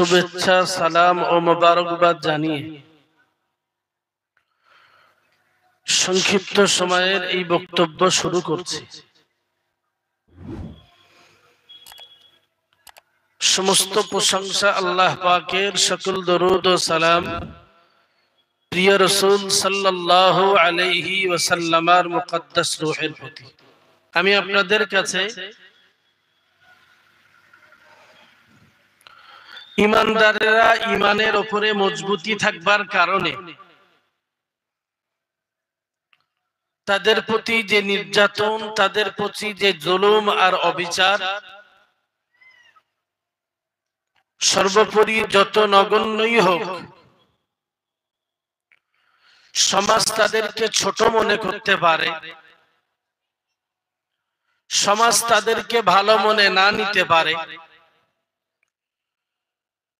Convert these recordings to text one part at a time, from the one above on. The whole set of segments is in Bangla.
শুভেচ্ছা, সালাম ও মোবারকবাদ জানিয়ে সংক্ষিপ্ত সময়ের এই বক্তব্য শুরু করছি। সমস্ত প্রশংসা আল্লাহ পাকের, সকল দরুদ ও সালাম প্রিয় রাসূল সাল্লাল্লাহু আলাইহি ওয়াসাল্লামের মুকদ্দাস রূহের প্রতি। আমি আপনাদের কাছে ঈমানদারেরা ঈমানের উপরে মজবুতি থাকবার কারণে তাদের প্রতি যে নির্যাতন, তাদের প্রতি যে জুলুম আর অবিচার, সর্বোপরি যত নগণ্যই হোক, সমাজ তাদেরকে ছোট মনে করতে পারে, সমাজ তাদেরকে ভালো মনে না নিতে পারে,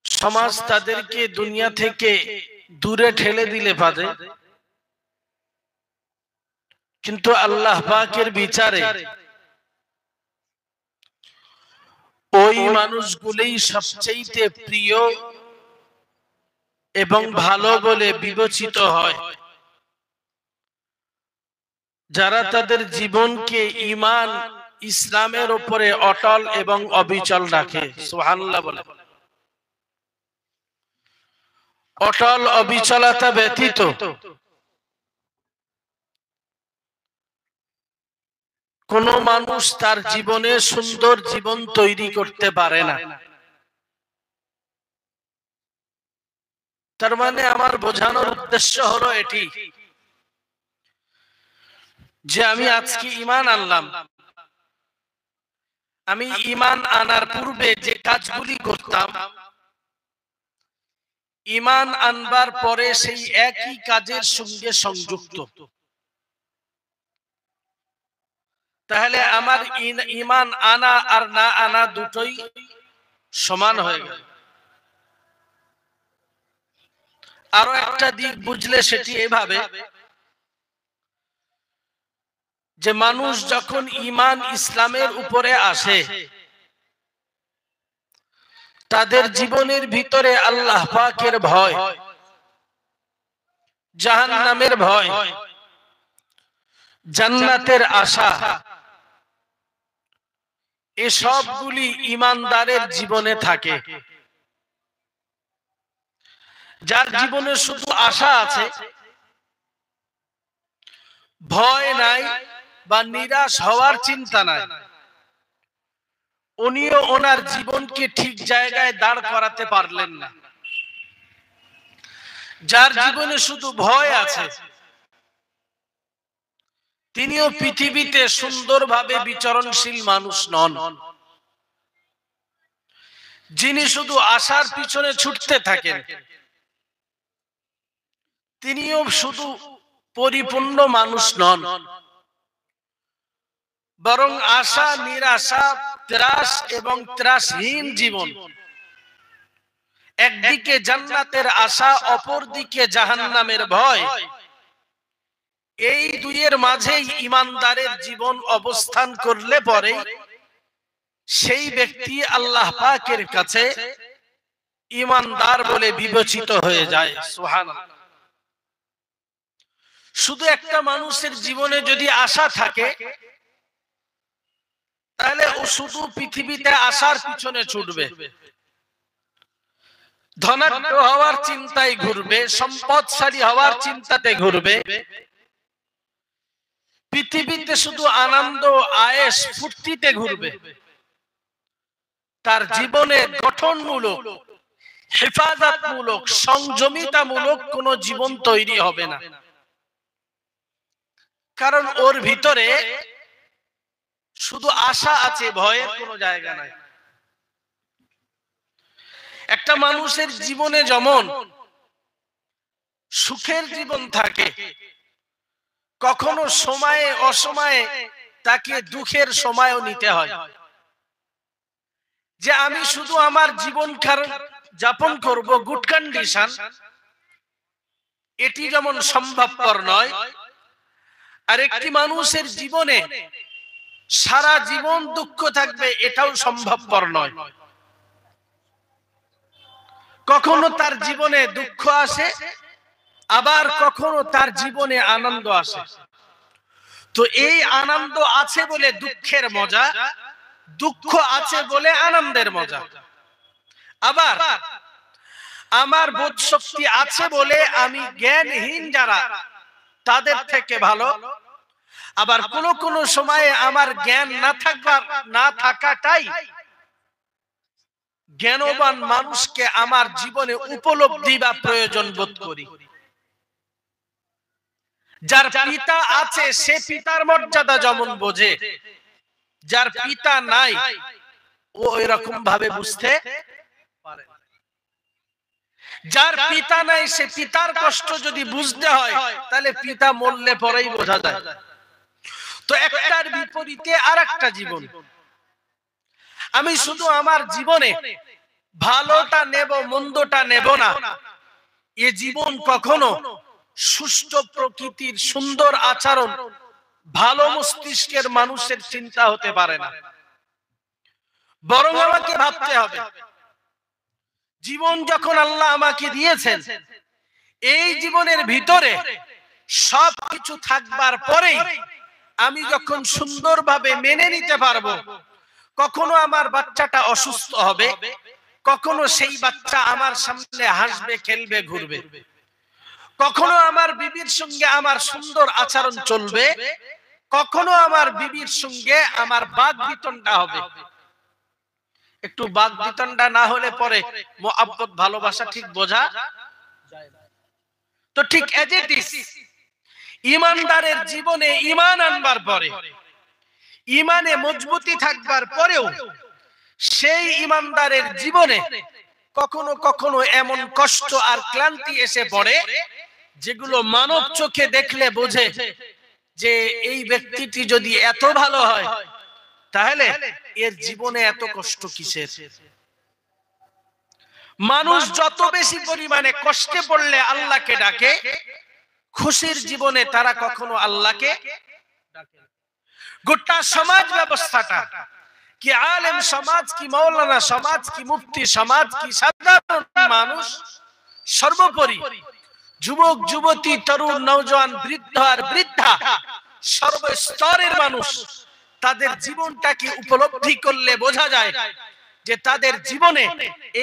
সমাজ তাদেরকে দুনিয়া থেকে দূরে ঠেলে দিলে পারে, কিন্তু আল্লাহ পাকের বিচারে ওই মানুষগুলোই সবচেয়ে প্রিয় এবং ভালো বলে বিবেচিত হয়, যারা তাদের জীবনকে ঈমান ইসলামের উপরে অটল এবং অবিচল রাখে। সুবহানাল্লাহ বলে। অটল অবিচলতা ব্যতীত কোন মানুষ তার জীবনে সুন্দর জীবন তৈরি করতে পারে না। তার মানে আমার বোঝানোর উদ্দেশ্য হলো এটি যে আমি আজকে ঈমান আনলাম, আমি ঈমান আনার পূর্বে যে কাজগুলি করতাম, ঈমান আনবার পরে সেই একই কাজের সঙ্গে সংযুক্ত, তাহলে আমার ঈমান আনা আর না আনা দুটোই সমান হয়ে গেল। আরো একটা দিক বুঝলে সেটি এভাবে যে মানুষ যখন ঈমান ইসলামের উপরে আসে, তাদের জীবনের ভিতরে আল্লাহ পাকের ভয়, জাহান্নামের ভয়, জান্নাতের আশা, এসবগুলি ঈমানদারের জীবনে থাকে। যার জীবনে শুধু আশা আছে, ভয় নাই বা নিরাশ হওয়ার চিন্তা নাই, উনিও ওনার জীবনকে ঠিক জায়গায় দাঁড় করাতে পারলেন না। যার জীবনে শুধু ভয় আছে, তিনিও পৃথিবীতে সুন্দরভাবে বিচরণশীল মানুষ নন। যিনি শুধু আশার পিছনে ছুটতে থাকেন, তিনিও শুধু পরিপূর্ণ মানুষ নন, বরং আশা, নিরাশা, ত্রাস এবং ত্রাসহীন জীবন। একদিকে জান্নাতের আশা, অপরদিকে জাহান্নামের ভয়, এই দুইয়ের মাঝেই ঈমানদারের জীবন অবস্থান করলে পরে সেই ব্যক্তি আল্লাহ পাকের কাছে ঈমানদার বলে বিবেচিত হয়ে যায়। সুবহানাল্লাহ। শুধু একটা মানুষের জীবনে যদি আশা থাকে, তাহলে ও শুধু পৃথিবীতে আশার পিছনে ছুটবে, ধনাঢ্য হওয়ার চিন্তায় ঘুরবে, সম্পদশালী হওয়ার চিন্তাতে ঘুরবে, পৃথিবীতে শুধু আনন্দ, আয়েশ, ফুর্তিতে ঘুরবে। তার জীবনে গঠনমূলক, হেফাজতমূলক, সংযমিতামূলক কোন জীবন তৈরি হবে না, কারণ ওর ভিতরে শুধু আশা আছে, ভয়ের কোনো জায়গা নাই। একটা মানুষের জীবনে যেমন সুখের জীবন থাকে, কখনো সময়ে অসময়ে তাকে দুঃখের সময়ও নিতে হয়। যে আমি শুধু আমার জীবন যাপন করব গুড কন্ডিশন, এটি যেমন সম্ভবপর নয়, আর একটি মানুষের জীবনে সারা জীবন দুঃখ থাকবে, এটাও সম্ভবপর নয়। কখনো তার জীবনে দুঃখ আসে, আবার কখনো তার জীবনে আনন্দ আসে। তো এই আনন্দ আছে বলে দুঃখের মজা, দুঃখ আছে বলে আনন্দের মজা। আবার আমার বোধ শক্তি আছে বলে আমি জ্ঞানহীন যারা তাদের থেকে ভালো। আবার কোন কোন সময়ে আমার জ্ঞান না থাকাটাই জ্ঞানবান মানুষকে আমার জীবনে উপলব্ধি বা প্রয়োজন বোধ করি। যার পিতা আছে সে পিতার মর্যাদা যেমন বোঝে, যার পিতা নাই ও এরকম ভাবে বুঝতে পারে। যার পিতা নাই সে পিতার কষ্ট যদি বুঝতে হয় তাহলে পিতা মরলে পরেই বোঝা যায়। তো একটার বিপরীতে আরেকটা জীবন। আমি শুধু আমার জীবনে ভালোটা নেব মন্দটা নেব না, এ জীবন কখনো সুষ্ঠু প্রকৃতির সুন্দর আচরণ ভালো মস্তিষ্কের মানুষের চিন্তা হতে পারে না। বরং আমাকে ভাবতে হবে জীবন যখন আল্লাহ আমাকে দিয়েছেন, এই জীবনের ভিতরে সবকিছু থাকবার পরেই আমি যখন সুন্দরভাবে মেনে নিতে পারবো, কখনো আমার বাচ্চাটা অসুস্থ হবে, কখনো সেই বাচ্চা আমার সামনে হাসবে খেলবে ঘুরবে, কখনো আমার বিবির সঙ্গে আমার সুন্দর আচরণ চলবে, কখনো আমার বিবির সঙ্গে আমার বাদ বিতণ্ডা হবে। একটু বাদ বিতণ্ডা না হলে পরে মোহাব্বত ভালোবাসা ঠিক বোঝা যায় না। তো ঠিক এজ ইট ইজ ঈমানদারের জীবনে ঈমান আনবার পরে, ঈমানে মজবুতি থাকবার পরেও সেই ঈমানদারের জীবনে কখনো কখনো এমন কষ্ট আর ক্লান্তি এসে পড়ে যেগুলো মানব চোখে দেখলে বোঝে যে এই ব্যক্তিটি যদি এত ভালো হয় তাহলে এর জীবনে এত কষ্ট কিসের। মানুষ যত বেশি পরিমাণে কষ্টে পড়লে আল্লাহকে ডাকে, খুশির জীবনে তারা কখনো আল্লাহকে ডাকে না। গোটা সমাজ ব্যবস্থাটা কি আলেম সমাজ, কি মাওলানা সমাজ, কি মুফতি সমাজ, কি সাধারণ মানুষ, সর্বোপরি যুবক যুবতী তরুণ নওজোয়ান বৃদ্ধ আর বৃদ্ধা সর্বস্তরের মানুষ তাদের জীবনটাকে উপলব্ধি করলে বোঝা যায় যে তাদের জীবনে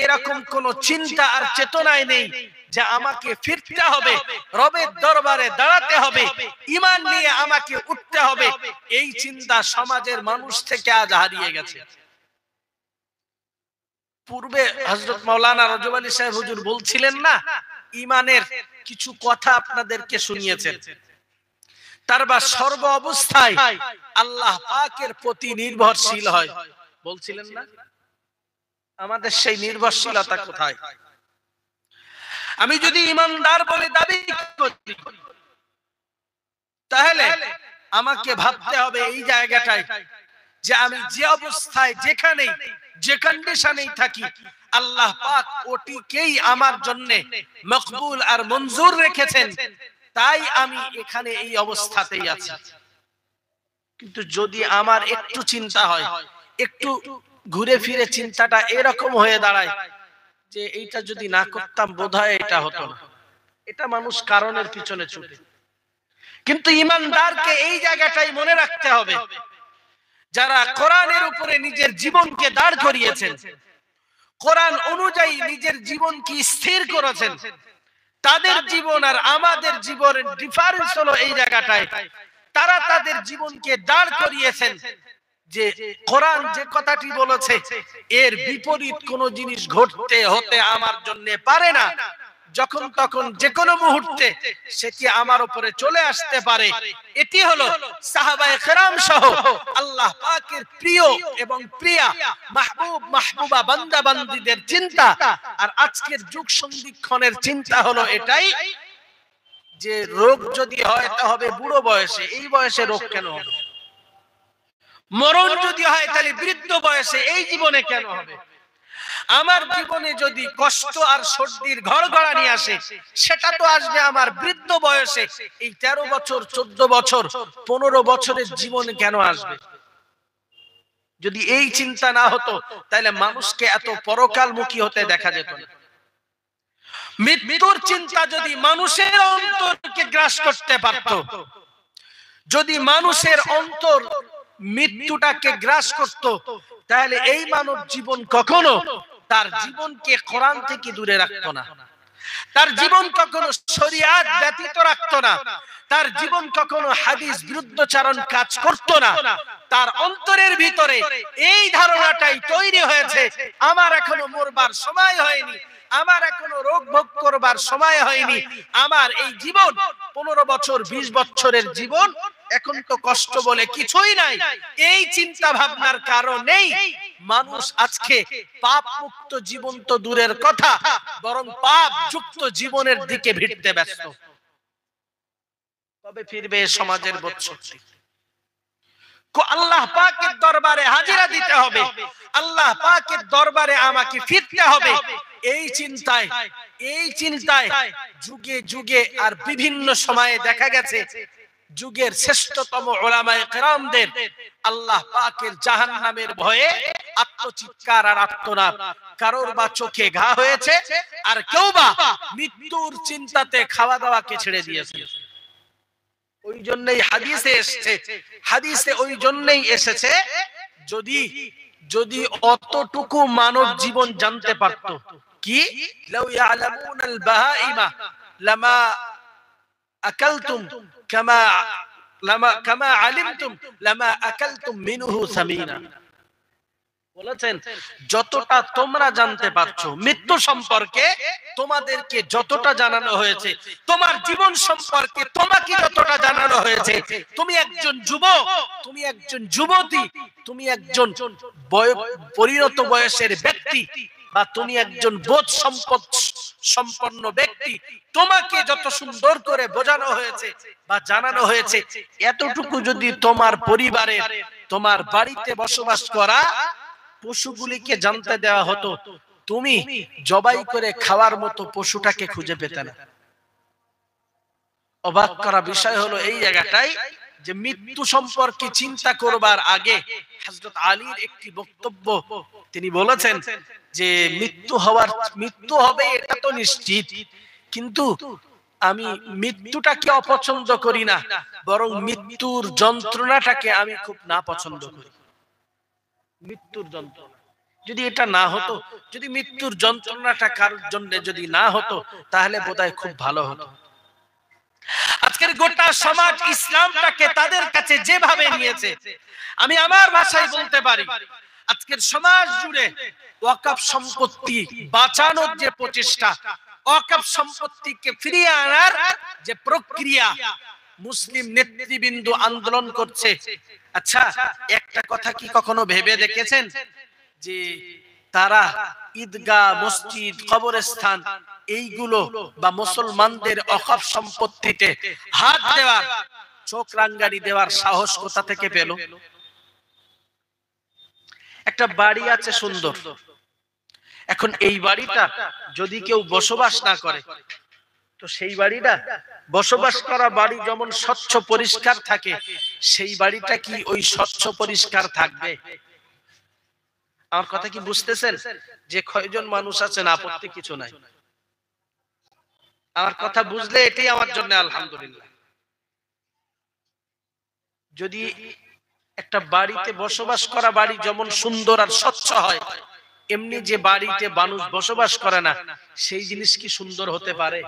এরকম কোন চিন্তা আর চেতনায় নেই যে আমাকে ফিরতে হবে, রবের দরবারে দাঁড়াতে হবে, ঈমান নিয়ে আমাকে উঠতে হবে। এই চিন্তা সমাজের মানুষ থেকে আজ হারিয়ে গেছে। পূর্বে হযরত মাওলানা রজব আলী সাহেব হুজুর বলছিলেন না, ঈমানের কিছু কথা আপনাদেরকে শুনিয়েছেন। তার বা সর্ব অবস্থায় আল্লাহ পাকের প্রতি নির্ভরশীল হয় বলছিলেন না? আমাদের সেই নির্ভরশীলতা কোথায়? আমি যদি ঈমানদার বলে দাবি করি তাহলে আমাকে ভাবতে হবে এই জায়গাটায় যে আমি যে অবস্থায় যেখানেই যে কন্ডিশনেই থাকি আল্লাহ পাক ওটিকেই আমার জন্য মকবুল আর মঞ্জুর রেখেছেন, তাই আমি এখানে এই অবস্থাতেই আছি। কিন্তু যদি আমার একটু চিন্তা হয়, একটু ঘুরে ফিরে চিন্তাটা এরকম হয়ে দাঁড়ায় যে এইটা যদি না করতাম বোধহয় এটা হতো না, এটা মানুষ কারণের পিছনে ছুটে। কিন্তু ঈমানদারকে এই জায়গাটাই মনে রাখতে হবে, যারা কোরআনের উপরে নিজের জীবনকে দাঁড় করিয়েছেন, কোরআন অনুযায়ী নিজের জীবনকে স্থির করেছেন, তাদের জীবন আর আমাদের জীবনের ডিফারেন্স হলো এই জায়গাটায় তারা তাদের জীবনকে দাঁড় করিয়েছেন যে কোরআন যে কথাটি বলেছে এর বিপরীত কোন জিনিস ঘটতে হতে আমার জন্য পারে না। যখন তখন যে কোনো মুহূর্তে সেটি আমার উপরে চলে আসতে পারে। এটি হলো সাহাবায়ে কেরাম সহ আল্লাহ পাকের প্রিয় এবং প্রিয়া মাহবুব মাহবুবা বান্দা বান্দীদের চিন্তা। আর আজকের যুগ সন্ধিক্ষণের চিন্তা হলো এটাই যে রোগ যদি হয় তা হবে বুড়ো বয়সে, এই বয়সে রোগ কেন হবে? মরণ যদি হয় তাহলে বৃদ্ধ বয়সে, এই জীবনে কেন হবে? আমার জীবনে যদি কষ্ট আর সর্দির ঘড়ঘড়ানি আসে সেটা তো আসবে আমার বৃদ্ধ বয়সে। এই 13 বছর 14 বছর 15 বছরের জীবনে কেন আসবে? যদি এই চিন্তা না হতো তাহলে মানুষকে এত পরকালমুখী হতে দেখা যেত না। মৃত্যুর চিন্তা যদি মানুষের অন্তরকে গ্রাস করতে পারত, যদি মানুষের অন্তর মৃত্যুটাকে গ্রাস করত, তাহলে এই মানব জীবন কখনো তার জীবনকে কোরআন থেকে দূরে রাখতো না, তার জীবন কখনো শরিয়াত ব্যতীত রাখতো না, তার জীবন কখনো হাদিস বিরুদ্ধচারণ কাজ করতো না। তার অন্তরের ভিতরে এই ধারণাটাই তৈরি হয়েছে, আমার এখনো মরবার সময় হয়নি, আমার এখনো রোগ ভোগ করবার সময় হয়নি, আমার এই জীবন 15 বছর 20 বছরের জীবন, এখন তো কষ্ট বলে কিছুই নাই। এই চিন্তা ভাবনার কারণেই মানুষ আজকে পাপ মুক্ত জীবন তো দূরের কথা, বরং পাপ যুক্ত জীবনের দিকে ভিড়তে ব্যস্ত। কবে ফিরবে সমাজের বোধশক্তি? আল্লাহ পাকের দরবারে হাজিরা দিতে হবে, আল্লাহ পাকের দরবারে আমাকে ফিরতে হবে। এই চিন্তায় যুগে যুগে আর বিভিন্ন সময়ে দেখা গেছে যুগের শ্রেষ্ঠতম উলামায়ে কেরামদের আল্লাহ পাকের জাহান্নামের ভয়ে আত্মচিৎকার আর আত্মনাদ, কারোর বা চোখে ঘা হয়েছে, আর কেউ বা মৃত্যুর চিন্তাতে খাওয়া দাওয়াকে ছেড়ে দিয়েছে। ওই জন্যই হাদিসে ওই জন্যই এসেছে, যদি অতটুকু মানব জীবন জানতে পারতো, কি লাউ ইয়ালামুনাল বাহাইমা লামা আকালতুম কামা আলিমতুম লামা আকালতুম মিনহু সামিনা। বলেছেন যতটা তোমরা জানতে পারছো মৃত্যু সম্পর্কে, তোমাদেরকে যতটা জানানো হয়েছে, তোমার জীবন সম্পর্কে তোমাকে যতটা জানানো হয়েছে, তুমি একজন যুবক, তুমি একজন যুবতী, তুমি একজন পরিণত বয়সের ব্যক্তি, বা তুমি একজন বোধ সম্পন্ন ব্যক্তি, তোমাকে যত সুন্দর করে বোঝানো হয়েছে বা জানানো হয়েছে, এতটুকু যদি তোমার পরিবারের, তোমার বাড়িতে বসবাস করা পশুগুলিকে জানতে দেওয়া হতো, তুমি জবাই করে খাওয়ার মতো পশুটাকে খুঁজে পেতে না। অবাক করা বিষয় হলো এই জায়গাটাই যে মৃত্যু সম্পর্কে চিন্তা করবার আগে হযরত আলীর একটি বক্তব্য, তিনি বলেছেন যে মৃত্যু হবে এটা তো নিশ্চিত, কিন্তু আমি মৃত্যুটাকে অপছন্দ করি না, বরং মৃত্যুর যন্ত্রণাটাকে আমি খুব না পছন্দ করি। মৃত্যুর যন্ত্রণা যদি এটা না হতো, যদি মৃত্যুর যন্ত্রণাটা কারোর জন্য যদি না হতো, তাহলে বোধহয় খুব ভালো হতো। আজকের গোটা সমাজ ইসলামটাকে তাদের কাছে যেভাবে নিয়েছে, আমি আমার ভাষায় বলতে পারি, আজকের সমাজ জুড়ে ওয়াকফ সম্পত্তি বাঁচানোর যে প্রচেষ্টা, ওয়াকফ সম্পত্তিকে ফিরিয়ে আনার যে প্রক্রিয়া, মুসলিম নেতৃবৃন্দ আন্দোলন করছে। আচ্ছা, একটা কথা কি কখনো ভেবে দেখেছেন যে তারা ঈদগাহ, মসজিদ, কবরস্থান এইগুলো বা মুসলমানদের ওয়াকফ সম্পত্তিতে হাত দেওয়ার, চোখ রাঙ্গানি দেওয়ার সাহস কোথা থেকে পেল? একটা বাড়ি আছে সুন্দর, এখন এই বাড়িটা যদি কেউ বসবাস না করে, তো সেই বাড়িটা, বসবাস করা বাড়ি যেমন স্বচ্ছ পরিষ্কার থাকে, সেই বাড়িটা কি ওই স্বচ্ছ পরিষ্কার থাকবে? আমার কথা কি বুঝতেছেন? যে কয়জন মানুষ আছেন আপত্তি কিছু নাই, আমার কথা বুঝলে এটাই আমার জন্য আলহামদুলিল্লাহ। যদি একটা বাড়িতে বসবাস করা বাড়ি যেমন সুন্দর আর স্বচ্ছ হয়, এমনি যে বাড়িতে মানুষ বসবাস করে না, সেই জিনিস কি সুন্দর হতে পারে?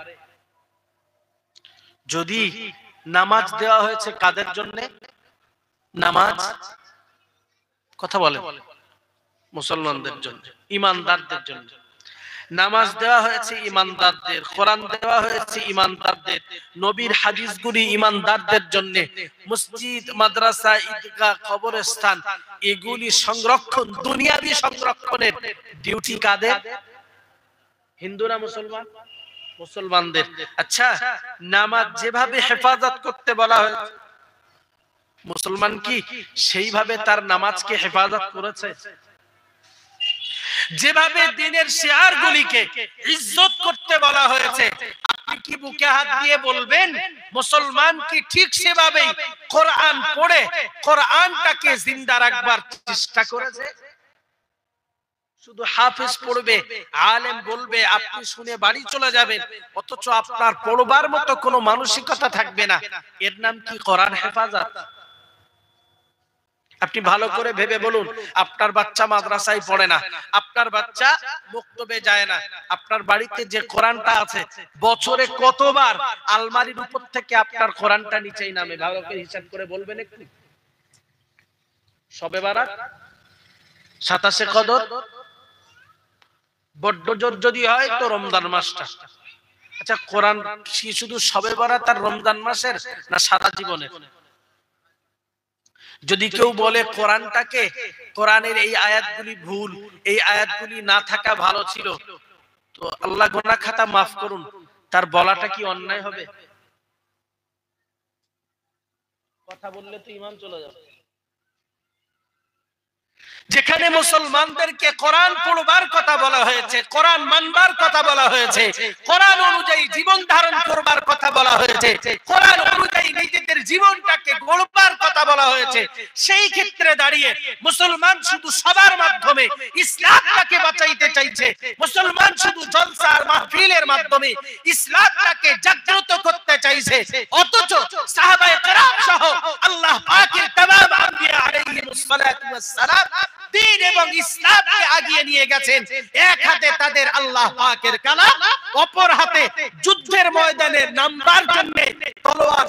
যদি নামাজ দেওয়া হয়েছে কাদের জন্য? নামাজ, কথা বলে, মুসলমানদের জন্য, ইমানদারদের জন্য। নামাজ দেওয়া হয়েছে ইমানদারদের, কোরআন দেওয়া হয়েছে ইমানদারদের, নবীর হাদিসগুলি ইমানদারদের জন্য। মসজিদ, মাদ্রাসা, ঈদগাহ, কবরস্থান এগুলি সংরক্ষণ, দুনিয়াবি সংরক্ষণের ডিউটি কাদের? হিন্দু না মুসলমান? মুসলমানদের। আচ্ছা, নামাজ যেভাবে হেফাজত করতে বলা হয়েছে, মুসলমান কি সেইভাবে তার নামাজকে হেফাজত করেছে? যেভাবে দ্বীনের শিয়ারগুলিকে ইজ্জত করতে বলা হয়েছে, আপনি কি বুকে হাত দিয়ে বলবেন মুসলমান কি ঠিক সেভাবেই কোরআন পড়ে কোরআনটাকে জিন্দা রাখবার চেষ্টা করেছে? শুধু হাফেজ পড়বে, আলেম বলবে, আপনি শুনে বাড়ি চলে যাবেন, অথচ আপনার পড়বার মতো কোনো মানসিকতা থাকবে না। এর নাম কি কোরআন হেফাজত? আপনি ভালো করে ভেবে বলুন, আপনার বাচ্চা মাদ্রাসায় পড়ে না, আপনার বাচ্চা মক্তবে যায় না, আপনার বাড়িতে যে কোরআনটা আছে বছরে কতবার আলমারির উপর থেকে আপনার কোরআনটা নিচেই নামে? ভালো করে হিসাব করে বলবেন একটু। শবে বারাত, 27শে কদর, বড্ড জোর যদি হয় তো রমজান মাসটা। আচ্ছা, কোরআন শুধু শবে বারাত আর রমজান মাসের না সারা জীবনের? যদি কেউ বলে কোরআনটাকে, কোরআনের এই আয়াতগুলি ভুল, এই আয়াতগুলি না থাকা ভালো ছিল, তো আল্লাহ গুনাহ খাতা মাফ করুন, তার বলাটা কি অন্যায় হবে? কথা বললে তো ঈমান চলে যাবে। যেখানে মুসলমানদেরকে কোরআন পড়বার কথা বলা হয়েছে, কোরআন মানবার কথা বলা হয়েছে, কোরআন অনুযায়ী জীবন ধারণ করবার কথা বলা হয়েছে, কোরআন অনুযায়ী নিজেদের জীবনটাকে গড়বার কথা বলা হয়েছে, সেই ক্ষেত্রে দাঁড়িয়ে মুসলমান শুধু সবার মাধ্যমে ইসলামটাকে বাঁচাইতে চাইছে, মুসলমান শুধু জলসা আর মাহফিলের মাধ্যমে ইসলামটাকে জাগ্রত করতে চাইছে, অথচ সাহাবায়ে কেরাম সহ আল্লাহ পাকের तमाम আম্বিয়া আলাইহিস সালাতু ওয়াস সালাম দ্বীন এবং ইসলামকে আগিয়ে নিয়ে গেছেন। এক হাতে তাদের আল্লাহ পাকের কালাম, অপর হাতে যুদ্ধের ময়দানে নামবার জন্য তলোয়ার,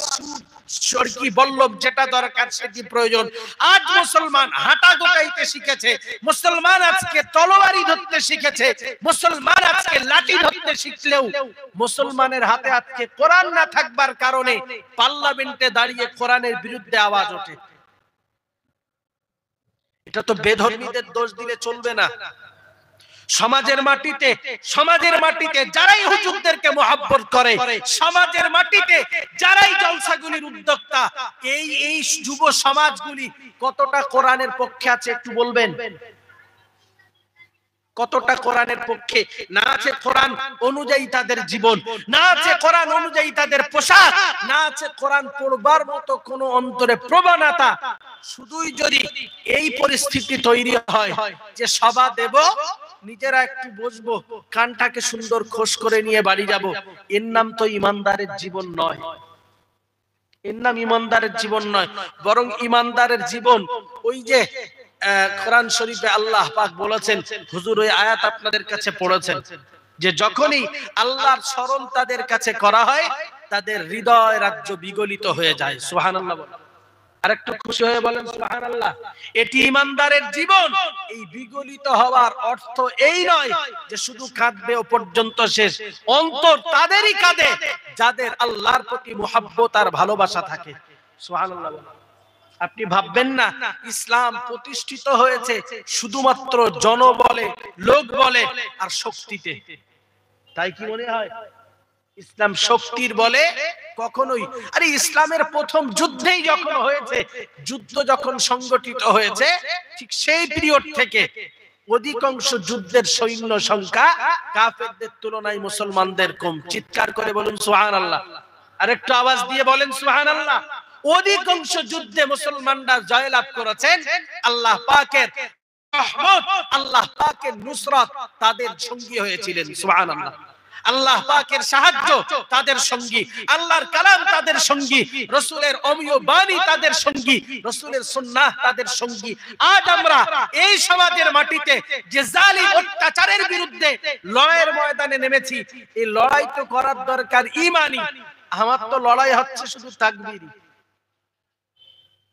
সরকি, বল্লভ, যেটা দরকার সেটি প্রয়োজন। আজ মুসলমান হাঁটা গোটাইতে শিখেছে, মুসলমান আজকে তলোয়ারি ধরতে শিখেছে, মুসলমান আজকে লাঠি ধরতে শিখলেও মুসলমানের হাতে আজকে কোরআন না থাকবার কারণে পার্লামেন্টে দাঁড়িয়ে কোরআনের বিরুদ্ধে আওয়াজ ওঠে। এটা তো বেধর্মীদের দোষ দিলে চলবে না। সমাজের মাটিতে যারাই হুজুরদেরকে মহব্বত করে, সমাজের মাটিতে যারাই জলসাগুলির উদ্যোক্তা, এই যুব সমাজগুলি কতটা কোরআনের পক্ষে আছে একটু বলবেন? কতটা কোরআনের পক্ষে? না আছে কোরআন অনুযায়ী তাদের জীবন, না আছে কোরআন অনুযায়ী তাদের পোশাক, না আছে কোরআন পড়বার মতো কোনো অন্তরে প্রবণতা। শুধুই যদি এই পরিস্থিতি তৈরি হয় যে সভা দেব, নিজেরা একটু বসবো, কানটাকে সুন্দর খোশ করে নিয়ে বাড়ি যাব, এর নাম তো ইমানদারের জীবন নয়। এর নাম ইমানদারের জীবন নয়, বরং ইমানদারের জীবন ওই যে কোরআন শরীফে আল্লাহ পাক বলেছেন, হুজুর ওই আয়াত আপনাদের কাছে পড়েছেন, যে যখনই আল্লাহর স্মরণ তাদের কাছে করা হয় তাদের হৃদয় রাজ্য বিগলিত হয়ে যায়। সুবহানাল্লাহ বলেন, আরেকটু খুশি হয়ে বলেন সুবহানাল্লাহ। এটি ইমানদারের জীবন। এই বিগলিত হওয়ার অর্থ এই নয় যে শুধু কাঁদবে ও পর্যন্ত শেষ, অন্তর তাদেরই কাঁদে যাদের আল্লাহর প্রতি মুহাব্বত আর ভালোবাসা থাকে। সুবহানাল্লাহ। আপনি ভাববেন না ইসলাম প্রতিষ্ঠিত হয়েছে শুধুমাত্র জনবলে, লোক বলে আর শক্তিতে, তাই কি মনে হয়? ইসলাম শক্তির বলে কখনোই। আরে ইসলামের প্রথম যুদ্ধেই যখন হয়েছে, যুদ্ধ যখন সংগঠিত হয়েছে, ঠিক সেই পিরিয়ড থেকে অধিকাংশ যুদ্ধের সৈন্য সংখ্যা কাফেরদের তুলনায় মুসলমানদের কম। চিৎকার করে বলুন সুবহানাল্লাহ। আরেকটু আওয়াজ দিয়ে বলেন সুবহানাল্লাহ। অধিকাংশ যুদ্ধে মুসলমানরা জয়লাভ করেছেন। আল্লাহ পাকের রহমত, আল্লাহ পাকের নুসরত তাদের সঙ্গী হয়েছিলেন। সুবহানাল্লাহ। আল্লাহ পাকের সাহায্য তাদের সঙ্গী, আল্লাহর কালাম তাদের সঙ্গী, রাসূলের অমীয় বাণী তাদের সঙ্গী, রাসূলের সুন্নাহ তাদের সঙ্গী। আজ আমরা এই সমাজের মাটিতে যে জালিম অত্যাচারের বিরুদ্ধে লড়াইয়ের ময়দানে নেমেছি, এই লড়াই তো করার দরকার ঈমানি। আমার তো লড়াই হচ্ছে শুধু তাকবীর,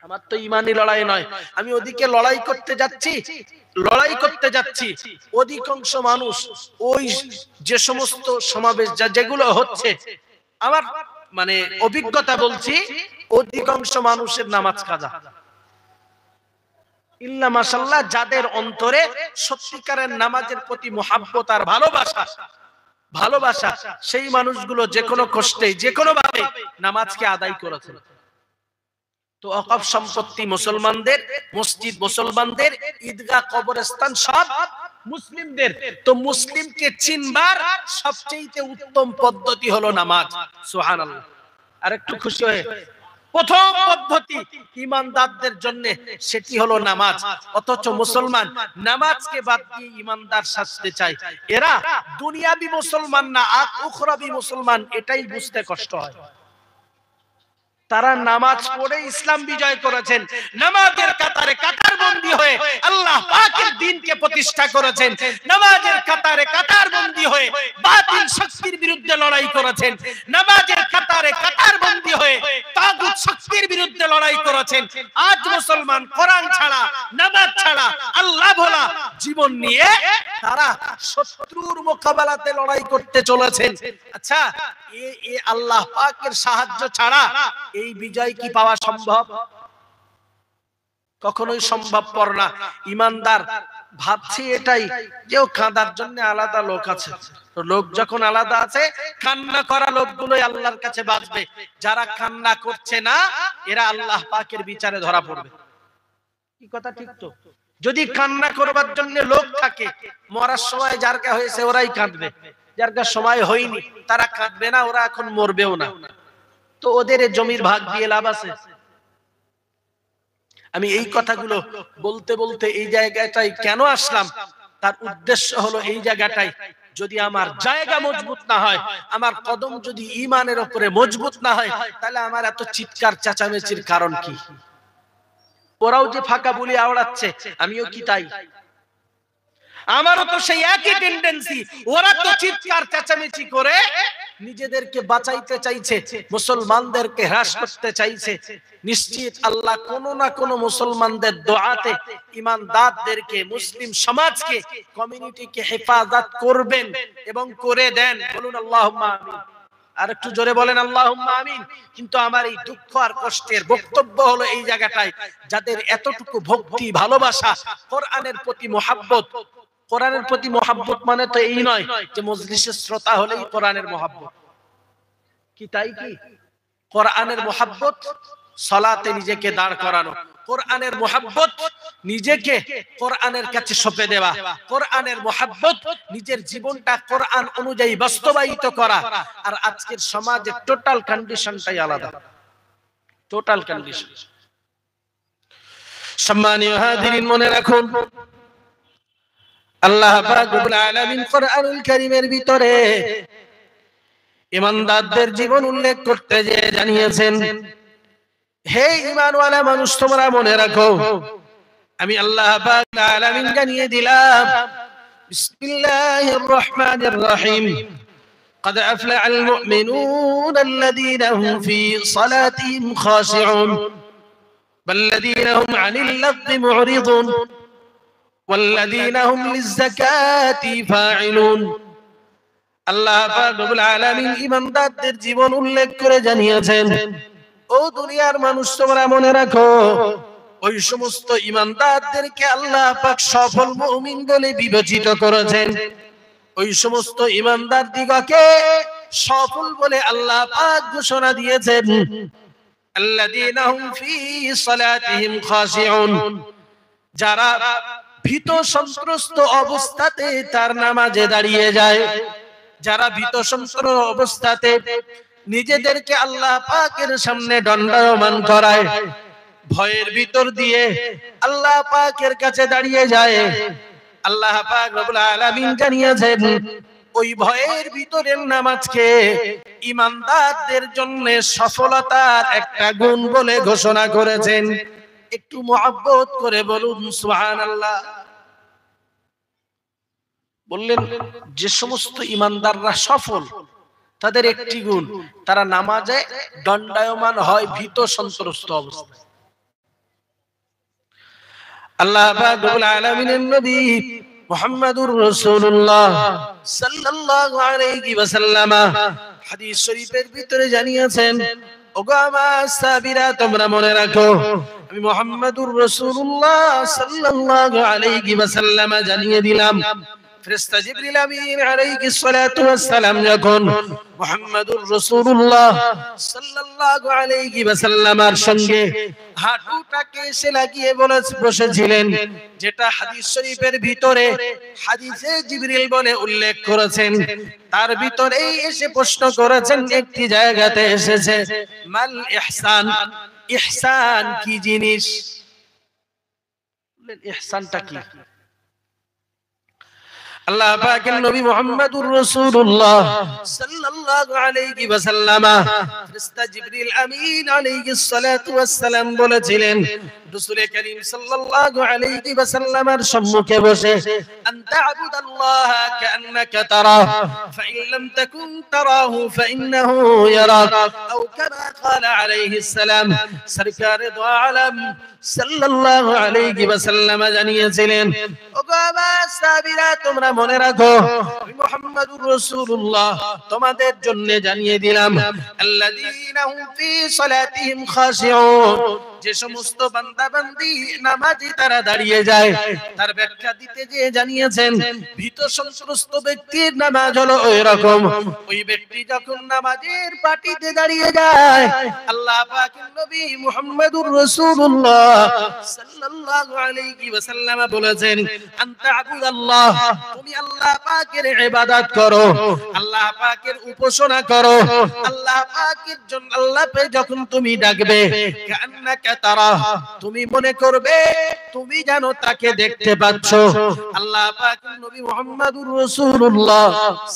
আমার তো ঈমানি লড়াই নয়। আমি ওদিকে লড়াই করতে যাচ্ছি। অধিকাংশ মানুষ ওই যে সমস্ত সমাবেশ যেগুলো হচ্ছে, আমার মানে অভিজ্ঞতা বলছি, অধিকাংশ মানুষের নামাজ কাজা। ইল্লা মাশাআল্লাহ, যাদের অন্তরে সত্যিকারের নামাজের প্রতি মুহাব্বত আর ভালোবাসা, সেই মানুষগুলো যে কোনো কষ্টে, যে কোনো ভাবে নামাজকে আদায় করেছে। তো অকফ সম্পত্তি মুসলমানদের, মসজিদ মুসলমানদের, ঈদগাহ, কবরস্থান সব মুসলিমদের। তো মুসলিমকে চিনবার সবচেয়ে উত্তম পদ্ধতি হলো নামাজ। সুবহানাল্লাহ। আরেকটু খুশি হয়ে প্রথম পদ্ধতি ঈমানদারদের জন্য সেটি হলো নামাজ। অথচ মুসলমান নামাজকে বাদ দিয়ে ঈমানদার সাজতে চায়। এরা দুনিয়াবি মুসলমান না আখিরাবি মুসলমান, এটাই বুঝতে কষ্ট হয়। তারা নামাজ পড়ে ইসলাম বিজয় করেছেন, নামাজের কাতারে কাতারবন্দী হয়ে আল্লাহ পাকের দ্বীনকে প্রতিষ্ঠা করেছেন, নামাজের কাতারে কাতারবন্দী হয়ে বাতিল শক্তির বিরুদ্ধে লড়াই করেছেন, নামাজের কাতারে কাতারবন্দী হয়ে তাগুত শক্তির বিরুদ্ধে লড়াই করেছেন। আজ মুসলমান কোরআন ছাড়া, নামাজ ছাড়া, আল্লাহ ভোলা জীবন নিয়ে তারা শত্রুর মোকাবেলাতে লড়াই করতে চলেছেন। আচ্ছা, এই আল্লাহ পাকের সাহায্য ছাড়া এই বিজয় কি পাওয়া সম্ভব? কখনোই সম্ভবপর না। ঈমানদার ভাবছি এটাই যে কাঁদার জন্য আলাদা লোক আছে, তো লোক যখন আলাদা আছে, কান্না করা লোকগুলোই আল্লাহর কাছে বাঁচবে, যারা কান্না করছে না এরা আল্লাহ পাকের বিচারে ধরা পড়বে। কি কথা ঠিক তো? যদি কান্না করবার জন্য লোক থাকে, মরার সময় যার কা হয়েছে ওরাই কাঁদবে, যার কা সময় হয়নি তারা কাঁদবে না, ওরা এখন মরবেও না, তো ওদের জমির ভাগ দিয়ে লাভ আছে? আমি এই কথাগুলো বলতে বলতে এই জায়গাটাই কেন আসলাম, তার উদ্দেশ্য হলো এই জায়গাটাই যদি আমার জায়গা মজবুত না হয়, আমার কদম যদি ঈমানের উপরে মজবুত না হয়, তাহলে আমার এত চিৎকার চেঁচামেচির কারণ কি? ওরাও যে ফাঁকা বলি আওড়াচ্ছে, আমিও কি তাই? আমারও তো সেই একই টেন্ডেন্সি। ওরা তো চিৎকার চেঁচামেচি করে নিজেদেরকে বাঁচাইতে চাইছে, মুসলমানদেরকে হ্রাস করতে চাইছে। নিশ্চিত আল্লাহ কোন না কোন মুসলমানদের দোয়াতে ঈমানদারদেরকে, মুসলিম সমাজকে, কমিউনিটিকে হেফাজত করবেন এবং করে দেন। বলুন আল্লাহুম্মা আমিন। আর একটু জোরে বলেন আল্লাহুম্মা আমিন। কিন্তু আমার এই দুঃখ আর কষ্টের বক্তব্য হলো এই জায়গাটায়, যাদের এতটুকু ভক্তি, ভালোবাসা, কোরআনের প্রতি মহব্বত। কোরআনের প্রতি মহব্বত মানে তো এই নয় যে মজলিসের শ্রোতা হলেই কোরআনের মহব্বত, কি তাই কি? কোরআনের মহব্বত সালাতে নিজেকে দাঁড় করানো, কোরআনের মহব্বত নিজেকে কোরআনের কাছে সঁপে দেওয়া, কোরআনের মহব্বত নিজের জীবনটা কোরআন অনুযায়ী বাস্তবায়িত করা। আর আজকের সমাজের টোটাল কন্ডিশনটাই আলাদা, টোটাল কন্ডিশন। সম্মানীয় হাজিরিন, মনে রাখুন আল্লাহ পাক রব্বুল আলামিন কোরআনুল কারীমের ভিতরে ঈমানদারদের জীবন উল্লেখ করতে যে জানিয়েছেন, হে ঈমানওয়ালা মানুষ তোমরা মনে রাখো, আমি আল্লাহ পাক রব্বুল আলামিন জানিয়ে দিলাম, বিসমিল্লাহির রহমানির রহিম, قد أفلح المؤمنون الذين هم في صلاتهم خاشعون والذين هم عن اللغو معرضون والذين هم للزكاة فاعلون। আল্লাহ পাক রব্বুল আলামিন ঈমানদারদের জীবন উল্লেখ করে জানিয়েছেন, ও দুনিয়ার মানুষ তোমরা মনে রাখো, ওই সমস্ত ঈমানদারদেরকে আল্লাহ পাক সফল মুমিন বলে বিবেচিত করেছেন। ওই সমস্ত ঈমানদার দিগকে সফল বলে আল্লাহ পাক ঘোষণা দিয়েছেন, আল্লাযীনা হুম ফী সালাতিহিম খাশিউন, যারা ভীত সন্ত্রস্ত অবস্থাতে তার নামাজে দাঁড়িয়ে যায়, যারা ভীত সন্ত্রস্ত অবস্থাতে নিজেদেরকে আল্লাহ পাকের সামনে দণ্ডায়মান করায়, ভয়ের ভিতর দিয়ে আল্লাহ পাকের কাছে দাঁড়িয়ে যায়, আল্লাহ পাক রব্বুল আলামিন জানিয়েছেন, ওই ভয়ের ভিতরের নামাজকে ঈমানদারদের জন্য সফলতার একটা গুণ বলে ঘোষণা করেছেন। একটু মহব্বত করে বলুন সুবহানাল্লাহ। বললেন যে সমস্ত ঈমানদাররা সফল, তাদের একটি গুণ, তারা নামাজে দণ্ডায়মান হয় ভীত সন্ত্রস্ত অবস্থায়। আল্লাহ পাক রব্বুল আলামিনের নবী মুহাম্মাদুর রাসূলুল্লাহ সাল্লাল্লাহু আলাইহি ওয়াসাল্লাম হাদিস শরীফের ভিতরে জানিয়েছেন, ওগো আমার সাহাবীরা তোমরা মনে রাখো, আমি মুহাম্মাদুর রাসূলুল্লাহ সাল্লাল্লাহু আলাইহি ওয়াসাল্লাম জানিয়ে দিলাম, ফেরেশতা জিবরিল আমিন আলাইহিস সালাতু ওয়াস সালাম যখন মুহাম্মাদুর রাসূলুল্লাহ সাল্লাল্লাহু আলাইহি ওয়াসাল্লামের সঙ্গে হাঁটুটাকে এসে লাগিয়ে বসেছিলেন, যেটা হাদিস শরীফের ভিতরে হাদিসে জিবরিল বলে উল্লেখ করেছেন, তার ভিতরেই এসে প্রশ্ন করেছেন, একটি জায়গাতে এসেছে মাল ইহসান, ইহসান কি জিনিস? ইহসানটা কি? আল্লাহ পাকের নবী মুহাম্মদুর রাসূলুল্লাহ সাল্লাল্লাহু আলাইহি ওয়াসাল্লাম ফেরেশতা জিবরিল আমিন আলাইহিস সালাতু ওয়াস সালাম বলেছিলেন রাসূল করিম সাল্লাল্লাহু আলাইহি ওয়াসাল্লামের সম্মুখে বসে, আনতা আবুদাল্লাহ কান্নাকা তারা ফাইন লাম তাকুন তারাহু ফাইন্নাহু ইয়ারাক, আও কামা ক্বালা আলাইহিস সালাম। সরকারে দো আলম সাল্লাল্লাহু আলাইহি ওয়াসাল্লাম জানিয়েছিলেন, ওগো আমার সাহাবীরা, তোমরা মনে রাখো আমি মুহাম্মদুর রাসূলুল্লাহ তোমাদের জন্য জানিয়ে দিলাম, আল্লাযীনা হুম ফি সালাতিহিম খাশিউন, যে সমস্ত বান্দা বান্দি নামাজে তারা দাঁড়িয়ে যায়, তার ব্যাখ্যা দিতে যে জানিয়েছেন ভীত সন্ত্রস্ত ব্যক্তির নামাজ হলো ওই রকম, ওই ব্যক্তি যখন নামাজের পাটিতে দাঁড়িয়ে যায়, আল্লাহ পাকের নবী মুহাম্মদুর রাসূলুল্লাহ সাল্লাল্লাহু আলাইহি ওয়াসাল্লাম বলেছেন, আনতা আবুদাল্লাহ, তুমি আল্লাহ পাকের ইবাদত করো, আল্লাহ পাকের উপাসনা করো, আল্লাহ পাকের জন্য আল্লাহ পে যখন তুমি ডাকবে, কান্নাকা তারা, তুমি মনে করবে তুমি জানো তাকে দেখতে পাচ্ছ। আল্লাহ পাকের নবী মুহাম্মদুর রাসূলুল্লাহ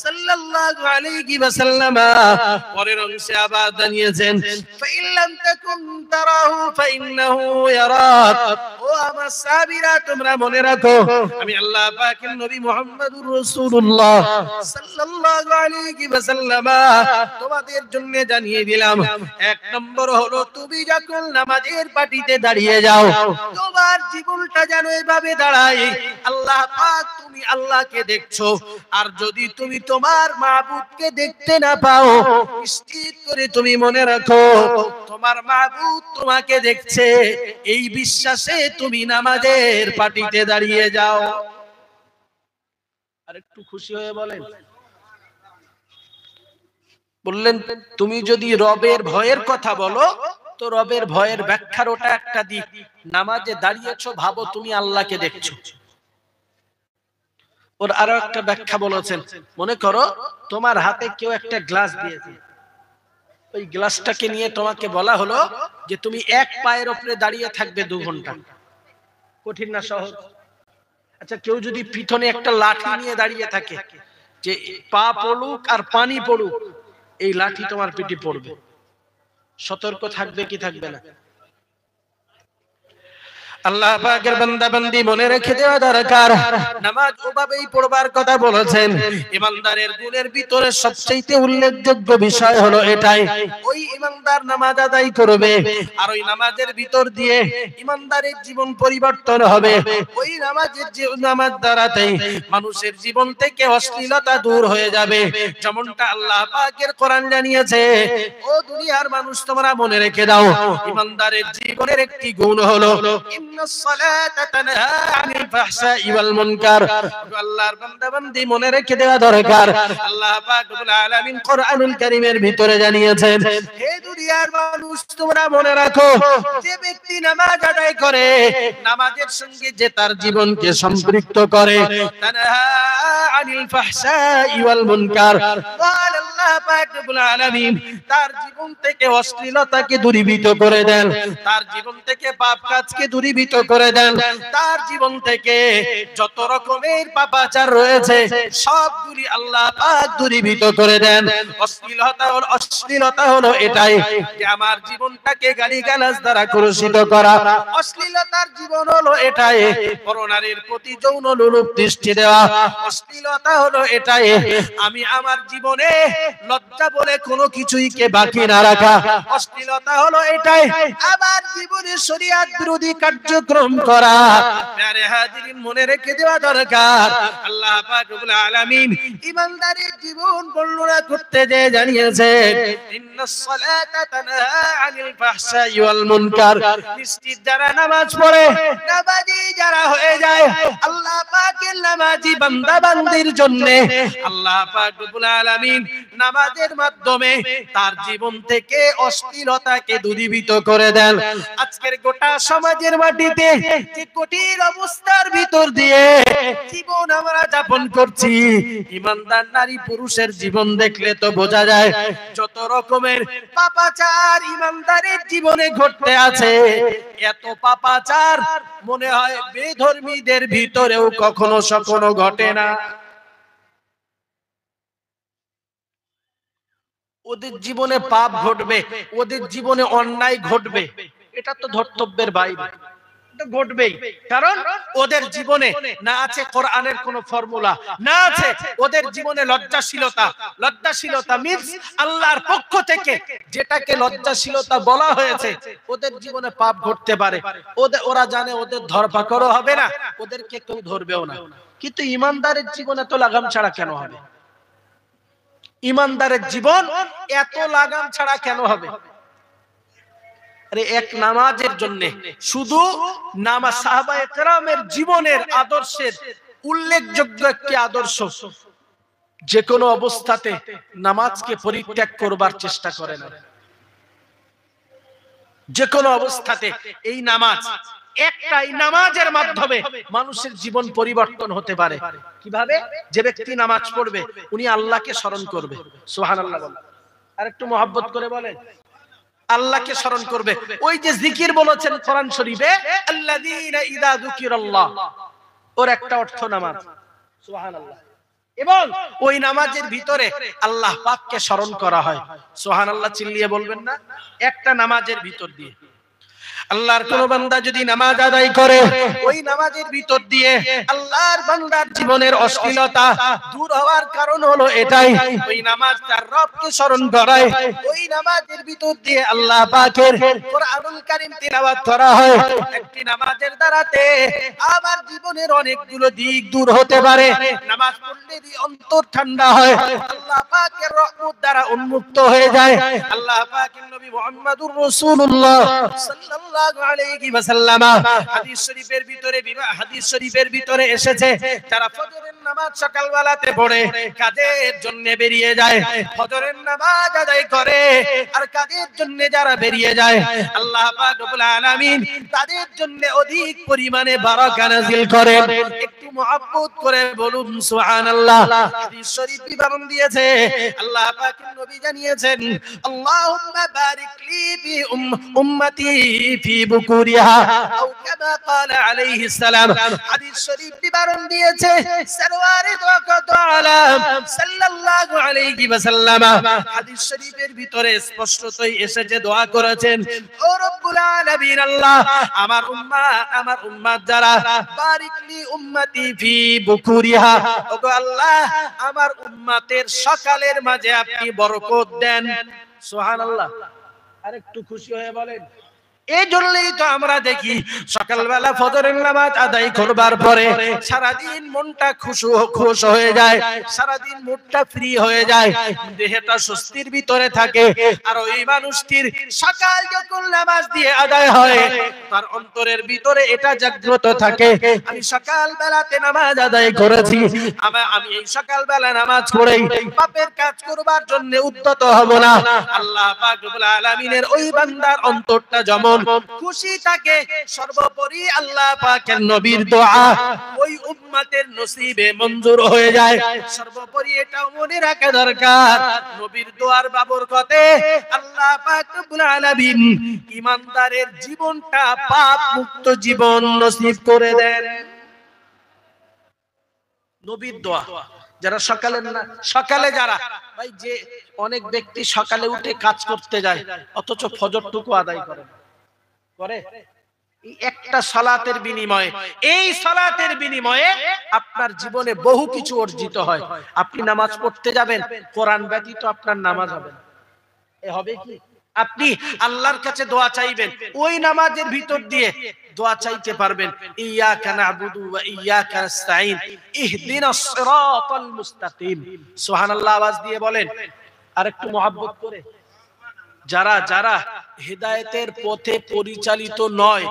সাল্লাল্লাহু আলাইহি ওয়াসাল্লাম পরের অংশে আবার জানিয়েছেন, ফাইন লাম তাকুন তারাহু ফাইন্নাহু ইয়ারাক, ও আমার সাহাবীরা, তোমরা মনে রাখো আমি আল্লাহ পাকের নবী মুহাম্মদুর রাসূলুল্লাহ সাল্লাল্লাহু আলাইহি ওয়াসাল্লাম তোমাদের জন্য জানিয়ে দিলাম, এক নম্বর হলো তুমি যখন নামাজের পাটিতে দাঁড়িয়ে যাও, তোমার জীবনটা যেন এভাবে দাঁড়ায়, আল্লাহ পাক তুমি আল্লাহকে দেখছো, আর যদি তুমি তোমার মাবুদকে দেখতে না পাও, নিশ্চিত করে তুমি মনে রাখো তোমার মাবুদ তোমাকে দেখছে, এই বিশ্বাসে তুমি নামাজের পাটিতে দাঁড়িয়ে যাও। আর একটু খুশি হয়ে বললেন, তুমি যদি রবের ভয়ের কথা বলো, তো রবের ভয়ের ব্যাখ্যার ওটা একটা দিক, নামাজে দাঁড়িয়েছো ভাবো তুমি আল্লাহকে দেখছো। ওর আরো একটা ব্যাখ্যা বলেছেন, মনে করো তোমার হাতে কেউ একটা গ্লাস দিয়েছে, ওই গ্লাসটাকে নিয়ে তোমাকে বলা হলো যে তুমি এক পায়ের উপরে দাঁড়িয়ে থাকবে 2 ঘন্টা। কঠিন না সহজ? আচ্ছা, কেউ যদি পিছনে একটা লাঠি নিয়ে দাঁড়িয়ে থাকে যে পা পড়ুক আর পানি পড়ুক, এই লাঠি তোমার পিঠে পড়বে, সতর্ক থাকবে কি থাকবে না? আল্লাহ পাকের বান্দা বান্দি মনে রেখে দেওয়া দরকার, নামাজ ওভাবেই পড়বার কথা বলেছেন। ইমানদারের গুণের ভিতরে সবচেয়ে উল্লেখযোগ্য বিষয় হলো এটাই, ওই ইমানদার নামাজ আদায় করবে, আর ওই নামাজের ভিতর দিয়ে ইমানদারের জীবন পরিবর্তন হবে। ওই নামাজ দ্বারাতেই মানুষের জীবন থেকে অশ্লীলতা দূর হয়ে যাবে, যেমনটা আল্লাহ পাকের কোরআন জানিয়েছে। ও দুনিয়ার মানুষ, তোমরা মনে রেখে দাও, ইমানদারের জীবনের একটি গুণ হলো ইন্নাস-সালাতা তানহা আনিল ফাহশাই ওয়াল মুনকার। আল্লাহর বান্দা বান্দি মনে রেখে দেওয়া দরকার, আল্লাহ পাক রব্বুল আলামিন কোরআনুল কারীমের ভিতরে জানিয়েছেন, হে দুনিয়ার মানুষ, তোমরা মনে রাখো, যে ব্যক্তি নামাজ আদায় করে, নামাজের সঙ্গে যে তার জীবনকে সম্পৃক্ত করে, তানহা আনিল ফাহশাই ওয়াল মুনকার, আল্লাহ পাক রব্বুল আলামিন তার জীবন থেকে অশ্লীলতাকে দূরীভূত করে দেন, তার জীবন থেকে পাপ কাজকে দূরীভূত করে দেন, তার জীবন থেকে যত রকমের পাপাচার রয়েছে সবগুলি আল্লাহ পাক দূরীভূত করে দেন। অশ্লীলতা হলো এটাই যে আমার জীবনটাকে গালিগালাজ দ্বারা কলুষিত করা, অশ্লীলতার জীবন হলো এটাই পরনারীর প্রতি যৌন লোলুপ দৃষ্টি দেওয়া, অশ্লীলতা হলো এটাই আমি আমার জীবনে লজ্জা বলে কোনো কিছুই কে বাকি না রাখা। অশ্লীলতা হলো এটাই, আবার জীবনে শরীয়ত বিরোধী কার্যক্রম করা। প্যারে হাজিরিন, মনে রেখে দেওয়া দরকার, আল্লাহ পাক রব্বুল আলামিন ইমানদারের জীবন বর্ণনা করতে যে জানিয়েছেন, ইন্নাস সালাতা তানহা আনিল ফাহশাই ওয়াল মুনকার। নিশ্চিত যারা নামাজ পড়ে, নামাজি যারা হয়ে যায়, আল্লাহ পাকের নামাজি বান্দা বান্দির জন্য আল্লাহ পাক রব্বুল আলামিন নামাজের মাধ্যমে তার জীবন থেকে অশ্লীলতাকে দূরীভূত করে দেন। আজকের গোটা সমাজের মাটিতে যে কঠিন অবস্থার ভিতর দিয়ে জীবন আমরা যাপন করছি, ইমানদার নারী পুরুষের জীবন দেখলে তো বোঝা যায় যত রকমের পাপাচার ইমানদারের জীবনে ঘটতে আছে। এত পাপাচার মনে হয় বেধর্মীদের ভিতরেও কখনো সখনো ঘটে না। ওদের জীবনে পাপ ঘটবে, ওদের জীবনে অন্যায় ঘটবে, এটা তো ধর্তব্যের বাইরে, এটা ঘটবেই। কারণ ওদের জীবনে না আছে কোরআনের কোন ফর্মুলা, না আছে ওদের জীবনে লজ্জাশীলতা। লজ্জাশীলতা মিন্স আল্লাহর পক্ষ থেকে যেটাকে লজ্জাশীলতা বলা হয়েছে। ওদের জীবনে পাপ ঘটতে পারে, ওরা জানে ওদের ধরপাকড়ও হবে না, ওদেরকে কেউ ধরবেও না। কিন্তু ইমানদারের জীবনে তো লাগাম ছাড়া কেন হবে? ইমানদারের জীবন এত লাগাম ছাড়া কেন হবে? আরে এক নামাজের জন্য শুধু নামাজ, সাহাবায়ে কেরামের জীবনের আদর্শের উল্লেখযোগ্য একটি আদর্শ, যে কোনো অবস্থাতে নামাজকে পরিত্যাগ করবার চেষ্টা করে না। যে কোনো অবস্থাতে এই নামাজ, একটাই নামাজের মাধ্যমে মানুষের জীবন পরিবর্তন হতে পারে। কিভাবে? যে ব্যক্তি নামাজ পড়বে উনি আল্লাহকে স্মরণ করবে। সুবহানাল্লাহ বলেন, আর একটু মহব্বত করে বলেন, আল্লাহকে স্মরণ করবে। ওই যে জিকির বলেছেন কোরআন শরীফে, আল্লাযীনা ইযা যুকিরাল্লাহ, ওর একটা অর্থ নামাজ। সুবহানাল্লাহ। এবং ওই নামাজের ভিতরে আল্লাহ পাককে স্মরণ করা হয়। সুবহানাল্লাহ চিল্লিয়ে বলবেন না? একটা নামাজের ভিতর দিয়ে আল্লাহর কোন বান্দা যদি নামাজ আদায় করে, ওই নামাজের ভিতর দিয়ে আল্লাহর বান্দার জীবনের অশ্লীলতা দূর হওয়ার কারণ হলো এটাই, ওই নামাজ তার রবকে স্মরণ করায়। ওই নামাজের ভিতর দিয়ে আল্লাহ পাকের কোরআনুল কারীম তিলাওয়াত করা হয়। একটি নামাজের দ্বারাতে আমার জীবনের অনেকগুলো দিক দূর হতে পারে। নামাজ পড়লে অন্তর ঠান্ডা হয়, আল্লাহ পাকের রহমত দ্বারা উন্মুক্ত হয়ে যায়। আল্লাহ পাকের নবী মুহাম্মদুর রাসূলুল্লাহ সাল্লাল্লাহু আলাইহি ওয়াসাল্লাম হাদিস শরীফের ভিতরে এসেছে, যারা ফজরের নামাজ সকালবেলাতে পড়ে কাজের জন্য বেরিয়ে যায়, ফজরের নামাজ আদায় করে আর কাজের জন্য যারা বেরিয়ে যায়, আল্লাহ পাক রব্বুল আলামিন তাদের জন্য অধিক পরিমাণে বারাকা নাযিল করেন। একটু মহব্বত করে বলুন সুবহানাল্লাহ। হাদিস শরীফ বিবরণ দিয়েছে, আল্লাহ পাকের নবী জানিয়েছেন, আল্লাহুম্মা বারিক লি ফি উম্মতি ফি বুকুরিহা আও কামা ক্বালা আলাইহিস সালাম। হাদিস শরীফ বিবরণ দিয়েছে সরওয়ারে দো আলাম সাল্লাল্লাহু আলাইহি ওয়াসাল্লাম। হাদিস শরীফের ভিতরে স্পষ্টতই এসেছে, দোয়া করেছেন, ও রব্বুল আলামিন, আল্লাহ আমার উম্মাত যারা, বারিক লি উম্মতি ফি বুকুরিহা, ওগো আল্লাহ আমার উম্মতের সকালের মাঝে আপনি বরকত দেন। সুবহানাল্লাহ। আরেকটু খুশি হয়ে বলেন। এই জন্যই তো আমরা দেখি সকালবেলা ফজরের নামাজ আদায় করবার পরে সারাদিন মনটা খুশ হয়ে যায়, সারাদিন মুডটা ফ্রি হয়ে যায়, দেহটা স্বস্তির ভিতরে থাকে। আর ওই মানুষটির সকাল যখন নামাজ দিয়ে আদায় হয়, তার অন্তরের ভিতরে এটা জাগ্রত থাকে, আমি সকালবেলাতে নামাজ আদায় করেছি, আমি এই সকালবেলা নামাজ পড়েই পাপের কাজ করবার জন্য উদ্যত হব না। আল্লাহ পাক রব্বুল আলামিনের ওই বান্দার অন্তরটা যেমন খুশি থাকে, সর্বোপরি আল্লাহ পাকের নবীর দোয়া ওই উম্মতের নসিবে মঞ্জুর হয়ে যায়। সর্বোপরি এটাও মনে রাখা দরকার, নবীর দোয়ার বাবরকতে আল্লাহ পাক রব্বুল আলামিন ঈমানদারের জীবনটা পাপ মুক্ত জীবন নসিব করে দেন। নবীর দোয়া যারা সকালে যারা, ভাই যে অনেক ব্যক্তি সকালে উঠে কাজ করতে যায় অথচ ফজরটুকু আদায় করে, একটা সালাতের বিনিময়ে, এই সালাতের বিনিময়ে আপনার জীবনে বহু কিছু অর্জিত হয়। আপনি নামাজ পড়তে যাবেন, কোরআন ব্যতীত আপনার নামাজ হবে না, এ হবে কি? আপনি আল্লাহর কাছে দোয়া চাইবেন, ওই নামাজের ভিতর দিয়ে দোয়া চাইতে পারবেন, ইয়াকা নাবুদু ওয়া ইয়াকা নাস্তাইন ইহদিনাস সিরাতাল মুস্তাকিম। সুবহানাল্লাহ আওয়াজ দিয়ে বলেন, আর একটু মহব্বত করে। যারা যারা হেদায়েতের পথে পরিচালিত নয়,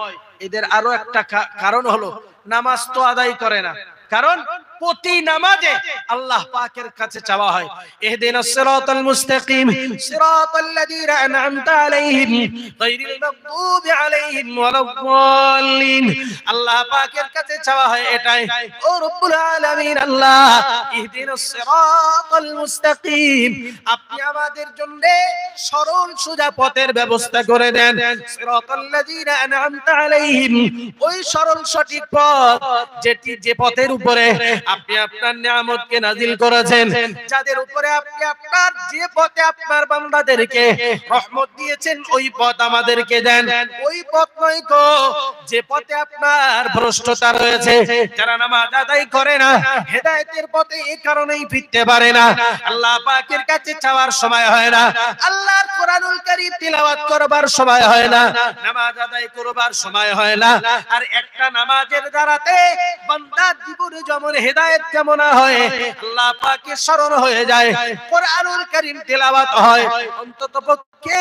এদের আরো একটা কারণ হলো নামাজ তো আদায় করে না। কারণ প্রতি নামাজে আল্লাহ পাকের কাছে চাওয়া হয়, ইহদিনাস সিরাতাল মুস্তাকিম সিরাতাল্লাযীনা আন'আমতা আলাইহিম গায়রিল মাগদুবি আলাইহিম ওয়ালাদ-দাল্লিন। আল্লাহ পাকের কাছে চাওয়া হয় এটাই, ও রব্বুল আলামিন আল্লাহ, ইহদিনাস সিরাতাল মুস্তাকিম, আপনি আমাদের জন্য সরল সোজা পথের ব্যবস্থা করে দেন। সিরাতাল্লাযীনা আন'আমতা আলাইহিম, ওই সরল সঠিক পথ যেটি যে পথের উপরে আপনি আপনার নিয়ামতকে নাজিল করেছেন, যাদের উপরে আপনি আপনার যে পথে আপনার বান্দাদেরকে রহমত দিয়েছেন, ওই পথ আমাদেরকে দেন। ওই পথ নয় গো যে পথে আপনার ভ্রষ্টতা রয়েছে, যারা নামাজ আদায় করে না, হেদায়েতের পথে এই কারণেই ফিরতে পারে না। আল্লাহ পাকের কাছে চাওয়ার সময় হয় না, আল্লাহর কোরআনুল কারীম তিলাওয়াত করবার সময় হয় না, নামাজ আদায় করবার সময় হয় না। আর একটা নামাজের দ্বারাতে বান্দার জীবনে যেমন হেদায়েত কেমন হয়, আল্লাহ পাকের স্মরণ হয়ে যায়, কোরআনুল কারীম তেলাওয়াত হয়, অন্ততপক্ষে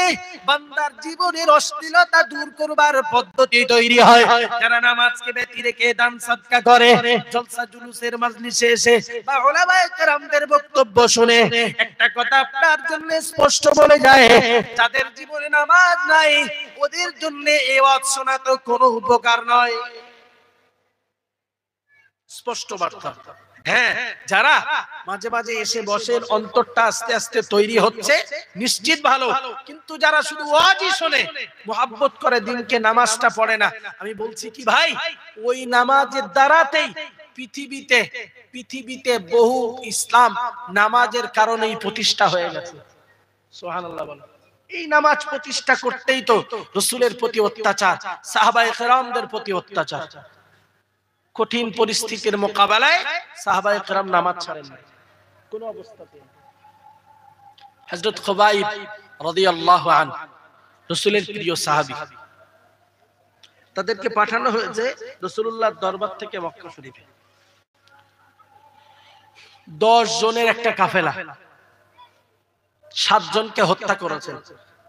বান্দার জীবনের অশ্লীলতা দূর করবার পদ্ধতি তৈরি হয়। যারা নামাজকে ব্যতি রেখে দান সাদকা করে, জলসা জুলুসের মাজলিসে এসে বা উলামায়ে কেরামদের বক্তব্য শুনে একটা কথা আপনার জন্য স্পষ্ট বলে যায়, যাদের জীবনে নামাজ নাই, ওদের জন্য এই ওয়াজ শোনা তো কোনো উপকার নয়। স্পষ্ট বার্তা। হ্যাঁ, যারা মাঝে মাঝে এসে বসেন, অন্তরটা আস্তে আস্তে তৈরি হচ্ছে, নিশ্চিত ভালো। কিন্তু যারা শুধু ওয়াজই শোনে, মুহাব্বত করে, দিনকে নামাজটা পড়ে না, আমি বলছি কি ভাই, ওই নামাজের দ্বারাতেই পৃথিবীতে বহু ইসলাম নামাজের কারণেই প্রতিষ্ঠা হয়ে গেছে। সুবহানাল্লাহ বলেন। এই নামাজ প্রতিষ্ঠা করতেই তো রাসূলের প্রতি অত্যাচার, সাহাবায়ে কেরামদের প্রতি অত্যাচার। কঠিন পরিস্থিতির মোকাবেলায় সাহাবায়ে কেরাম নামাজ ছাড়েন না কোন অবস্থাতে। হযরত খুবাইব রাদিয়াল্লাহু আনহু রাসূলের প্রিয় সাহাবী, তাদেরকে পাঠানো হয়েছে রাসূলুল্লাহর দরবার থেকে মক্কা শরীফে। 10 জনের একটা কাফেলা, 7 জনকে হত্যা করেছেন,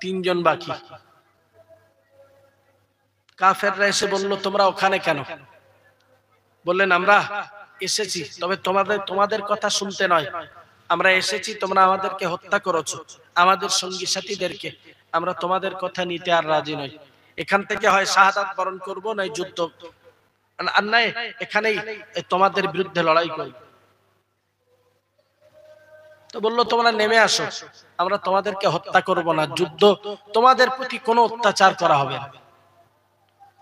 3 জন বাকি। কাফেররা এসে বলল, তোমরা ওখানে কেন? বললেন, আমরা এসেছি, তবে তোমাদের কথা শুনতে নয়, আমরা এসেছি তোমরা আমাদেরকে হত্যা করেছো, আমাদের সঙ্গী সাথীদেরকে, আমরা তোমাদের কথা নিতে আর রাজি নই। এখান থেকে হয় শাহাদাত বরণ করব, নয় যুদ্ধ, আর নয় এখানেই তোমাদের বিরুদ্ধে লড়াই করব। তো বললো, তোমরা নেমে আসো, আমরা তোমাদেরকে হত্যা করব না, যুদ্ধ, তোমাদের প্রতি কোনো অত্যাচার করা হবে না।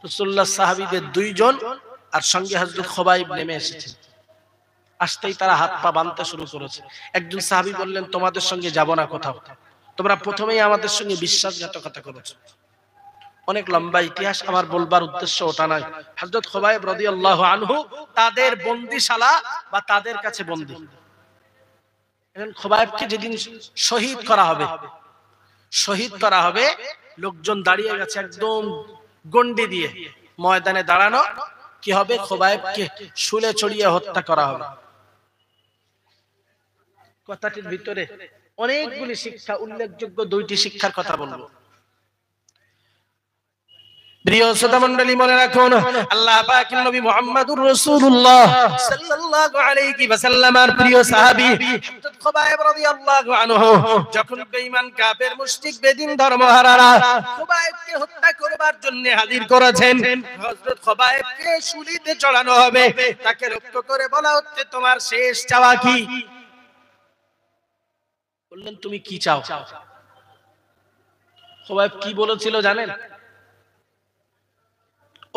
রাসূলুল্লাহ সাহাবীদের 2 জন আর সঙ্গে হযরত খুবাইব নেমে এসেছেন। আসতেই তারা হাত পা বাঁধতে শুরু করেছে। একজন সাহাবী বললেন, তোমাদের সঙ্গে যাব না কোথাও, তোমরা প্রথমেই আমাদের সঙ্গে বিশ্বাসঘাতকতা করেছো। অনেক লম্বা ইতিহাস, আমার বলবার উদ্দেশ্য ওটা নয়। হযরত খুবাইব রাদিয়াল্লাহু আনহু তাদের বন্দিশালা বা তাদের কাছে বন্দী। এখন খুবাইবকে যেদিন শহীদ করা হবে, লোকজন দাঁড়িয়ে গেছে একদম গন্ডি দিয়ে, ময়দানে দাঁড়ানো। কি হবে? খুবাইবকে শুলে চড়িয়ে হত্যা করা হবে। কথাটির ভিতরে অনেকগুলি শিক্ষা, উল্লেখযোগ্য 2টি শিক্ষার কথা বলবো। প্রিয় শ্রোতা মণ্ডলী, মনে রাখুন, আল্লাহ পাকের নবী মুহাম্মদুর রাসূলুল্লাহ সাল্লাল্লাহু আলাইহি ওয়াসাল্লামের প্রিয় সাহাবী হযরত খুবাইব রাদিয়াল্লাহু আনহু যখন বেঈমান কাফের মুশরিক বেদিন ধর্মহারারা খুবাইবকে হত্যা করবার জন্য হাজির করেছেন, হযরত খুবাইবকে শুলিতে চড়ানো হবে, তাকে রক্ত করে বলা হচ্ছে, তোমার শেষ চাওয়া কি? বললেন, তুমি কি চাও? খুবাইব কি বলেছিল জানেন?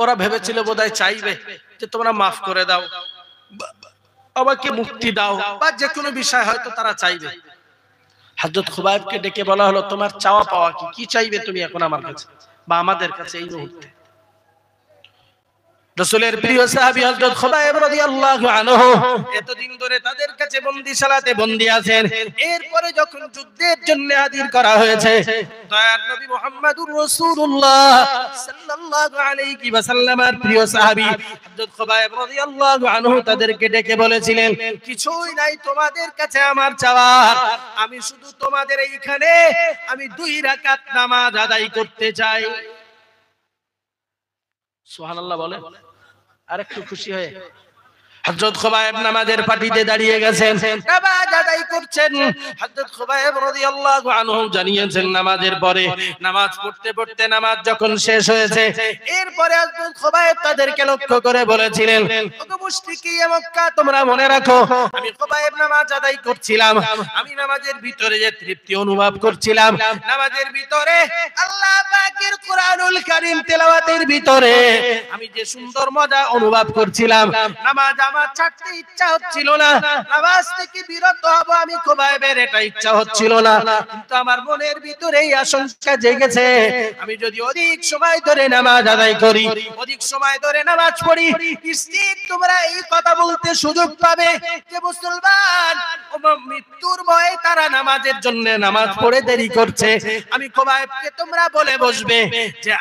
ওরা ভেবেছিল বোধহয় চাইবে যে তোমরা মাফ করে দাও, আমাকে মুক্তি দাও, বা যে কোনো বিষয় হয়তো তারা চাইবে। হযরত খুবাইবকে ডেকে বলা হলো, তোমার চাওয়া পাওয়া কি? কি চাইবে তুমি এখন আমার কাছে বা আমাদের কাছে এই মুহূর্তে? রাসূলের প্রিয় সাহাবী হযরত খুবাইব রাদিয়াল্লাহু আনহু এতদিন ধরে তাদের কাছে বন্দিশালাতে বন্দী আছেন। এরপরে যখন যুদ্ধের জন্য হাজির করা হয়েছে, দয়ার নবী মুহাম্মদুর রাসূলুল্লাহ সাল্লাল্লাহু আলাইহি ওয়াসাল্লামের প্রিয় সাহাবী হযরত খুবাইব রাদিয়াল্লাহু আনহু তাদেরকে ডেকে বলেছিলেন, কিছুই নাই তোমাদের কাছে আমার চাওয়ার, আমি শুধু তোমাদের এইখানে আমি 2 রাকাত নামাজ আদায় করতে চাই। সুবহানাল্লাহ বলে আর একটু খুশি হয়ে হযরত খুবাইব নামাজের পাটিতে দাঁড়িয়ে গেছেন, নামাজ আদায় করছেন। হযরত খুবাইব রাদিয়াল্লাহু আনহু জানিয়েছেন নামাজের পরে নামাজ পড়তে পড়তে নামাজ যখন শেষ হয়েছে, এরপরে হযরত খুবাইব তাদেরকে লক্ষ্য করে বলেছিলেন, ওগো মুশরিকিয়ে মক্কা, তোমরা মনে রাখো আমি খুবাইব নামাজ আদায় করছিলাম, আমি নামাজের ভিতরে যে তৃপ্তি অনুভব করছিলাম, নামাজের ভিতরে আল্লাহ পাকের কোরআনুল কারীম তেলাওয়াতের ভিতরে আমি যে সুন্দর মজা অনুভব করছিলাম, নামাজ আমার ছাড়তে ইচ্ছা হচ্ছিল না, নামাজ থেকে বিরত হব আমি খুবাইবের এটা ইচ্ছা হচ্ছিল না, কিন্তু আমার মনের ভিতরে এই আশঙ্কা জেগেছে, আমি যদি অধিক সময় ধরে নামাজ আদায় করি, অধিক সময় ধরে নামাজ পড়ি, নিশ্চিত তোমরা এই কথা বলতে সুযোগ পাবে যে মুসলমান মৃত্যুর ভয়ে তারা নামাজের জন্য নামাজ পড়ে দেরি করছে। আমি খুবাইবকে তোমরা বলে বসবে যে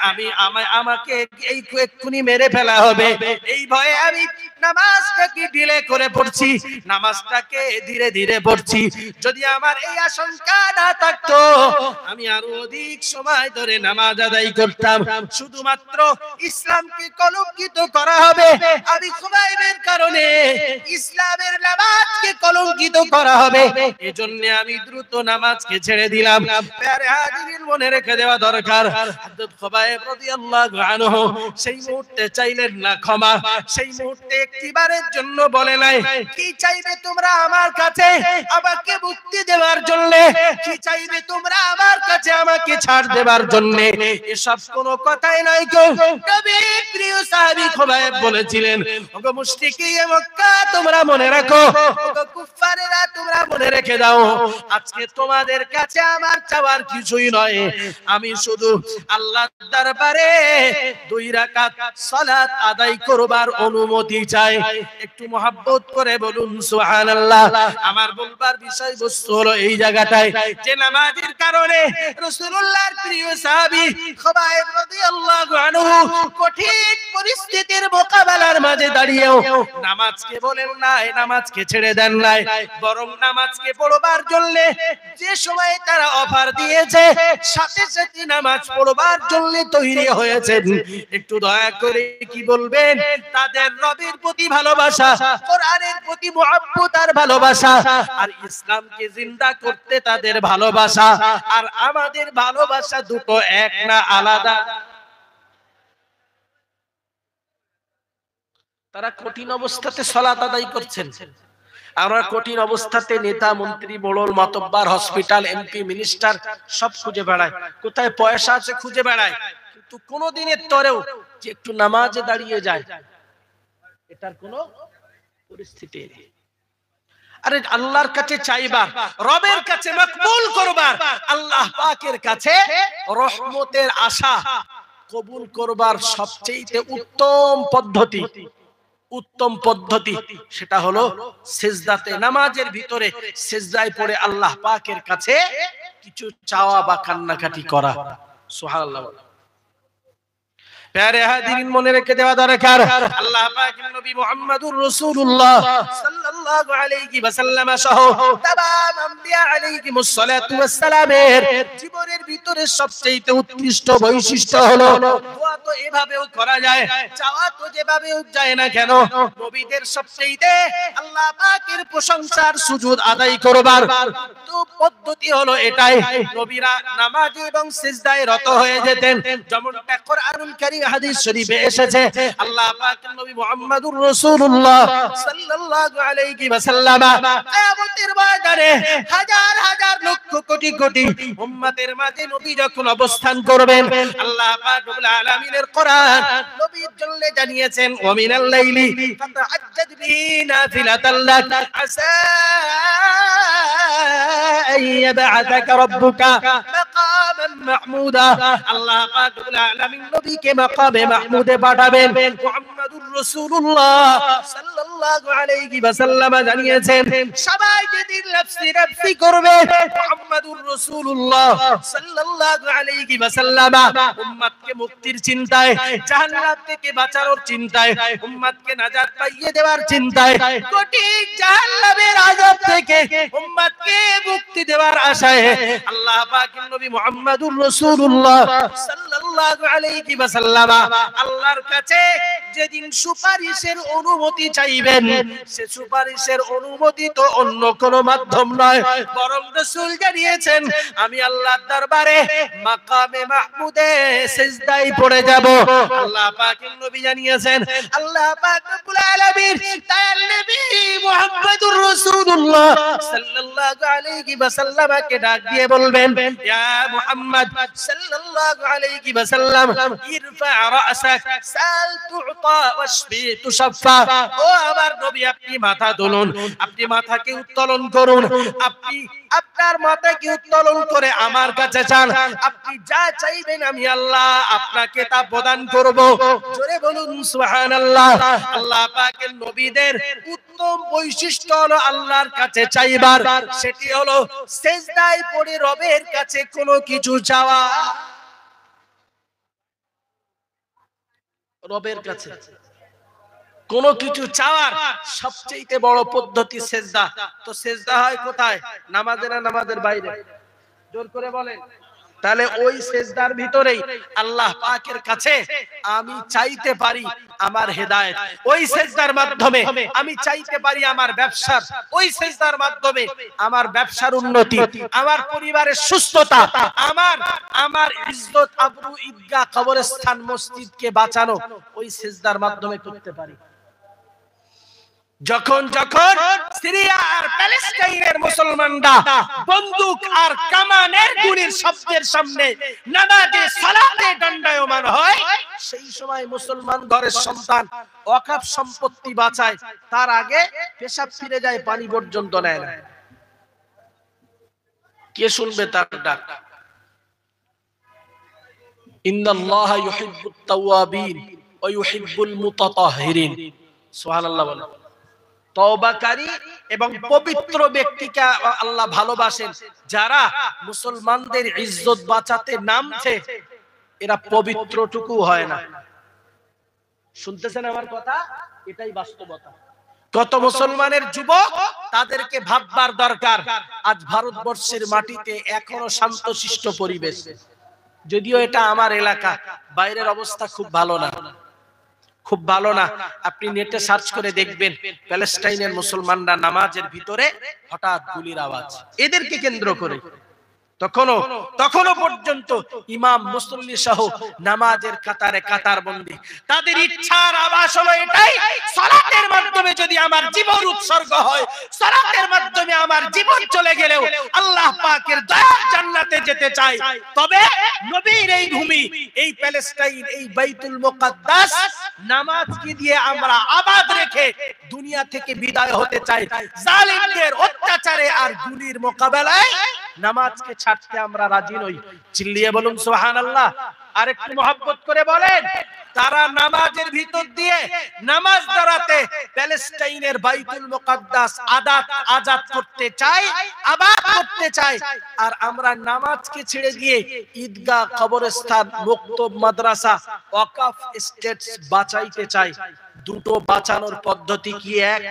আমাকে এই এক্ষুনি মেরে ফেলা হবে, এই ভয়ে আমি নামাজটাকে ডিলে করে পড়ছি, নামাজটাকে ধীরে ধীরে পড়ছি। যদি আমার এই আশঙ্কা না থাকতো আমি আরো অধিক সময় ধরে নামাজ আদায় করতাম। শুধুমাত্র ইসলামকে কলঙ্কিত করা হবে, আমি খুবাইবের কারণে ইসলামের নামাজকে কলঙ্কিত করা হবে, এজন্য আমি দ্রুত নামাজকে ছেড়ে দিলাম। প্যারে হাজিরিন, মনে রেখে দেওয়া দরকার, হযরত খুবাইব রাদিয়াল্লাহু আনহু সেই মুহূর্তে চাইলেন না ক্ষমা, সেই মুহূর্তে একটিবারের জন্য বলে নাই কি চাইবে তোমরা আমার কাছে আমাকে মুক্তি দেওয়ার জন্য, কি চাইবে তোমরা আমার কাছে আমাকে ছাড় দেওয়ার জন্য, এসব কোনো কথাই নাই গো। নবীর প্রিয় সাহাবী খুবাইব বলেছিলেন, ওগো মুশরিকিয়ে মক্কা, তোমরা মনে রাখো, ওগো কুফারেরা তোমরা মনে রেখে দাও, আজকে তোমাদের কাছে আমার চাওয়ার কিছুই নয়, আমি শুধু আল্লাহর দরবারে 2 রাকাত সালাত আদায় করবার অনুমতি চাই। একটু মহব্বত করে বলুন সুবহানাল্লাহ। আমার বলবার বিষয়বস্তু হলো এই জায়গাটায় যে নামাজের কারণে রাসূলুল্লাহর প্রিয় সাহাবী খুবাইব রাদিয়াল্লাহু আনহু কঠিন পরিস্থিতির মোকাবেলার মাঝে দাঁড়িয়েও নামাজকে বলেন নাই, নামাজকে ছেড়ে দেন নাই, বরং নামাজকে পড়বার জন্য যে সময় তারা অফার দিয়েছে সাথে সাথে নামাজ পড়বার জন্য তৈরি হয়েছেন। একটু দয়া করে কি বলবেন, তাদের রবের প্রতি ভালোবাসা, কোরআনের প্রতি মুহাব্বত আর ভালোবাসা, আর ইসলামকে জিন্দা করতে তাদের ভালোবাসা আর আমাদের ভালোবাসা দুটো এক না আলাদা? তারা কঠিন অবস্থাতে সালাত আদায় করছেন, আমরা কঠিন অবস্থাতে নেতা মন্ত্রী মোড়ল মাতব্বার হসপিটাল এমপি মিনিস্টার সব খুঁজে বেড়ায়, কোথায় পয়সা আছে খুঁজে বেড়ায়, কিন্তু কোনদিনের তরেও যে একটু নামাজে দাঁড়িয়ে যায় এটার কোনো পরিস্থিতি নেই। আরে আল্লাহর কাছে চাইবার, রবের কাছে মকবুল করবার, আল্লাহ পাকের কাছে রহমতের আশা কবুল করবার সবচেয়ে উত্তম পদ্ধতি সেটা হলো সিজদাতে, নামাজের ভিতরে সিজদায় পড়ে আল্লাহ পাকের কাছে কিছু চাওয়া বা কান্নাকাটি করা। সুবহানাল্লাহ। প্যারে হাজিরিন, মনে রেখে দেওয়া দরকার, আল্লাহ পাকের নবী মুহাম্মদুর রাসূলুল্লাহ সাল্লাল্লাহু আলাইহি ওয়াসাল্লাম সহ তামাম আম্বিয়া আলাইহিমুস সালাতু ওয়াস সালামের জীবনের ভিতরে সবচেয়ে উৎকৃষ্ট বৈশিষ্ট্য হলো দোয়া তো এভাবেও করা যায়, চাওয়া তো যেভাবেও যায় না কেন, নবীদের সবচেয়ে আল্লাহ পাকের প্রশংসার সুজুদ আদায় করবার তো পদ্ধতি হলো এটাই। নবীরা নামাজে এবং সিজদায় রত হয়ে যেতেন, যেমনটা কোরআনুল কারীম হাদিস শরীফে এসেছে। আল্লাহ পাকের নবী মুহাম্মদুর রাসূলুল্লাহ সাল্লাল্লাহু আলাইহি ওয়াসাল্লাম কিয়ামতের ময়দানে হাজার হাজার লক্ষ কোটি কোটি উম্মতের মাঝে নবী যখন অবস্থান করবেন, আল্লাহ পাক রব্বুল আলামিনের কোরআন নবীর জন্য জানিয়েছেন, ওয়া মিনাল লাইলি ফাতাহাজ্জাদ বিহি নাফিলাতাল লাক আসা আইয়াবআসাকা রাব্বুকা মাকামান মাহমুদা। আল্লাহ পাক রব্বুল আলামিন নবীকে মাকামে মাহমুদে পাঠাবেন। মুহাম্মদুর রাসূলুল্লাহ সাল্লাল্লাহু আলাইহি ওয়াসাল্লাম জানিয়েছেন সবাই যেদিন নাফসি নাফসি করবে মুহাম্মাদুর রাসূলুল্লাহ সাল্লাল্লাহু আলাইহি ওয়াসাল্লাম উম্মতকে মুক্তির চিন্তায়, জাহান্নাম থেকে বাঁচানোর চিন্তায়, উম্মতকে নাজাত পাইয়ে দেওয়ার চিন্তায়, কঠিন জাহান্নামের আযাব থেকে উম্মতকে মুক্তি দেওয়ার আশায় আল্লাহ পাকের নবী মুহাম্মাদুর রাসূলুল্লাহ সাল্লাল্লাহু আলাইহি ওয়াসাল্লাম আল্লাহর কাছে যেদিন সুপারিশের অনুমতি চাইবেন, সে সুপারিশের অনুমতি তো অন্য কোন মাধ্যম নয়, বরং রাসূল জানিয়েছেন আমি আল্লাহর দরবারে মাকামে মাহমুদে সিজদায় পড়ে যাব। আল্লাহ পাকের নবী জানিয়েছেন আল্লাহ পাক রব্বুল আলামিন তার নবী মুহাম্মাদুর রাসূলুল্লাহ সাল্লাল্লাহু আলাইহি ওয়াসাল্লামকে ডাক দিয়ে বলবেন ইয়া মুহাম্মদ সাল্লাল্লাহু আলাইহি ওয়াসাল্লাম ইরফা রাসাক সাল তুতা ওয়াশফি তুশাফা। ও আমার নবী আপনি মাথা তুলুন, আপনি মাথাকে উত্তোলন করুন, আপনি আপনার মাথাকে উত্তোলন করে আমার কাছে চান, আপনি যা চাইবেন আমি আল্লাহ আপনাকে তা প্রদান করব। জোরে বলুন সুবহানাল্লাহ। আল্লাহ পাকের নবীদের উত্তম বৈশিষ্ট্য হলো আল্লাহর কাছে চাইবার, সেটি হলো সিজদায় পড়ে রবের কাছে কোনো কিছু চাওয়া। রবের কাছে কোনো কিছু চাওয়ার সবচেয়ে বড় পদ্ধতি সিজদা। তো সিজদা হয় কোথায়? নামাজে না নামাজের বাইরে? জোর করে বলেন। তাহলে ওই সিজদার ভিতরেই আল্লাহ পাকের কাছে আমি চাইতে পারি আমার হেদায়েত, ওই সিজদার মাধ্যমে আমি চাইতে পারি আমার ব্যবসার, ওই সিজদার মাধ্যমে আমার ব্যবসার উন্নতি, আমার পরিবারের সুস্থতা, আমার ইজ্জত আবরু ঈদগাহ কবরস্থান মসজিদকে বাঁচানো ওই সিজদার মাধ্যমে করতে পারি। যখন যখন সিরিয়া আর প্যালেস্টাইনের মুসলমানরা বন্দুক আর কামানের গুলির শব্দের সামনে নামাজে সালাতে দণ্ডায়মান হয়, সেই সময় মুসলমান ঘরের সন্তান ওয়াকফ সম্পত্তি বাঁচায়, তার আগে পেশাব ফিরে যায়, পানি পর্যন্ত নেয় না। কে শুনবে তার ডাক? ইন্নাল্লাহা ইউহিব্বুত তাওয়াবিন ওয়া ইউহিব্বুল মুতাতাহহিরিন। সুবহানাল্লাহ বলেন। তওবাকারী এবং পবিত্র ব্যক্তিকে আল্লাহ ভালোবাসেন, যারা মুসলমানদের ইজ্জত বাঁচাতে নামছে এরা পবিত্রটুকু হয় না। শুনতেছেন আমার কথা? এটাই বাস্তবতা। কত মুসলমানের যুবক, তাদেরকে ভাববার দরকার আজ ভারতবর্ষের মাটিতে এখনো শান্তশিষ্ট পরিবেশ, যদিও এটা আমার এলাকা, বাইরের অবস্থা খুব ভালো না, খুব ভালো না। আপনি নেটে সার্চ করে দেখবেন প্যালেস্টাইনের মুসলমানরা নামাজের ভিতরে হঠাৎ গুলির আওয়াজ, এদেরকে কেন্দ্র করে তখনো পর্যন্ত ইমাম মুসল্লি সহ নামাজের কাতারে কাতারবন্দি। তাদের ইচ্ছার আবাস হলো এটাই, সালাতের মাধ্যমে যদি আমার জীবন উৎসর্গ হয়, সালাতের মাধ্যমে আমার জীবন চলে গেলেও আল্লাহ পাকের দয়ার জান্নাতে যেতে চাই। তবে নবীর এই ভূমি, এই প্যালেস্টাইন, এই বাইতুল মুকাদ্দাস নামাজকে দিয়ে আমরা আবাদ রেখে দুনিয়া থেকে বিদায় হতে চাই। জালিমদের অত্যাচারে আর গুলির মোকাবেলায় নামাজকে ছাড়তে আমরা রাজি নই। চিল্লিয়ে বলুন সুবহানাল্লাহ। আর একটু মহব্বত করে বলেন, তারা নামাজের ভিতর দিয়ে নামাজ দ্বারাতে প্যালেস্টাইনের বাইতুল মুকাদ্দাস আজাদ করতে চায়, আবাদ করতে চায়, আর আমরা নামাজকে ছেড়ে দিয়ে ঈদগাহ, কবরস্থান, মক্তব, মাদ্রাসা, ওয়াকফ এস্টেটস বাঁচাইতে চাই। দুটো বাঁচানোর পদ্ধতি কি এক?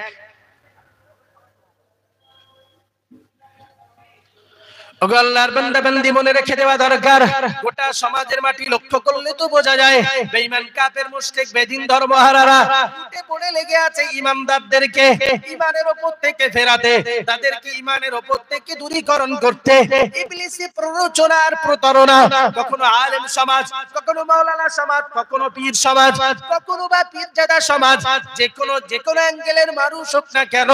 আল্লাহর বান্দা বান্দি মনে রেখে দেওয়া দরকার, গোটা সমাজের মাটি লক্ষ্য করলে তো বোঝা যায় বেঈমান কাফের মুশরিক বেদিন ধর্মহারারা উঠে পড়ে লেগে আছে ইমানদারদেরকে ঈমানের উপর থেকে ফেরাতে, তাদেরকে ঈমানের উপর থেকে দূরীকরণ করতে। ইবলিসি প্ররোচনা আর প্রতারণা, কখনো আলেম সমাজ, কখনো মাওলানা সমাজ, কখনো পীর সমাজ, কখনো বা পীরজাদা সমাজ, যে কোনো অ্যাঙ্গেলের মানুষ হোক না কেন,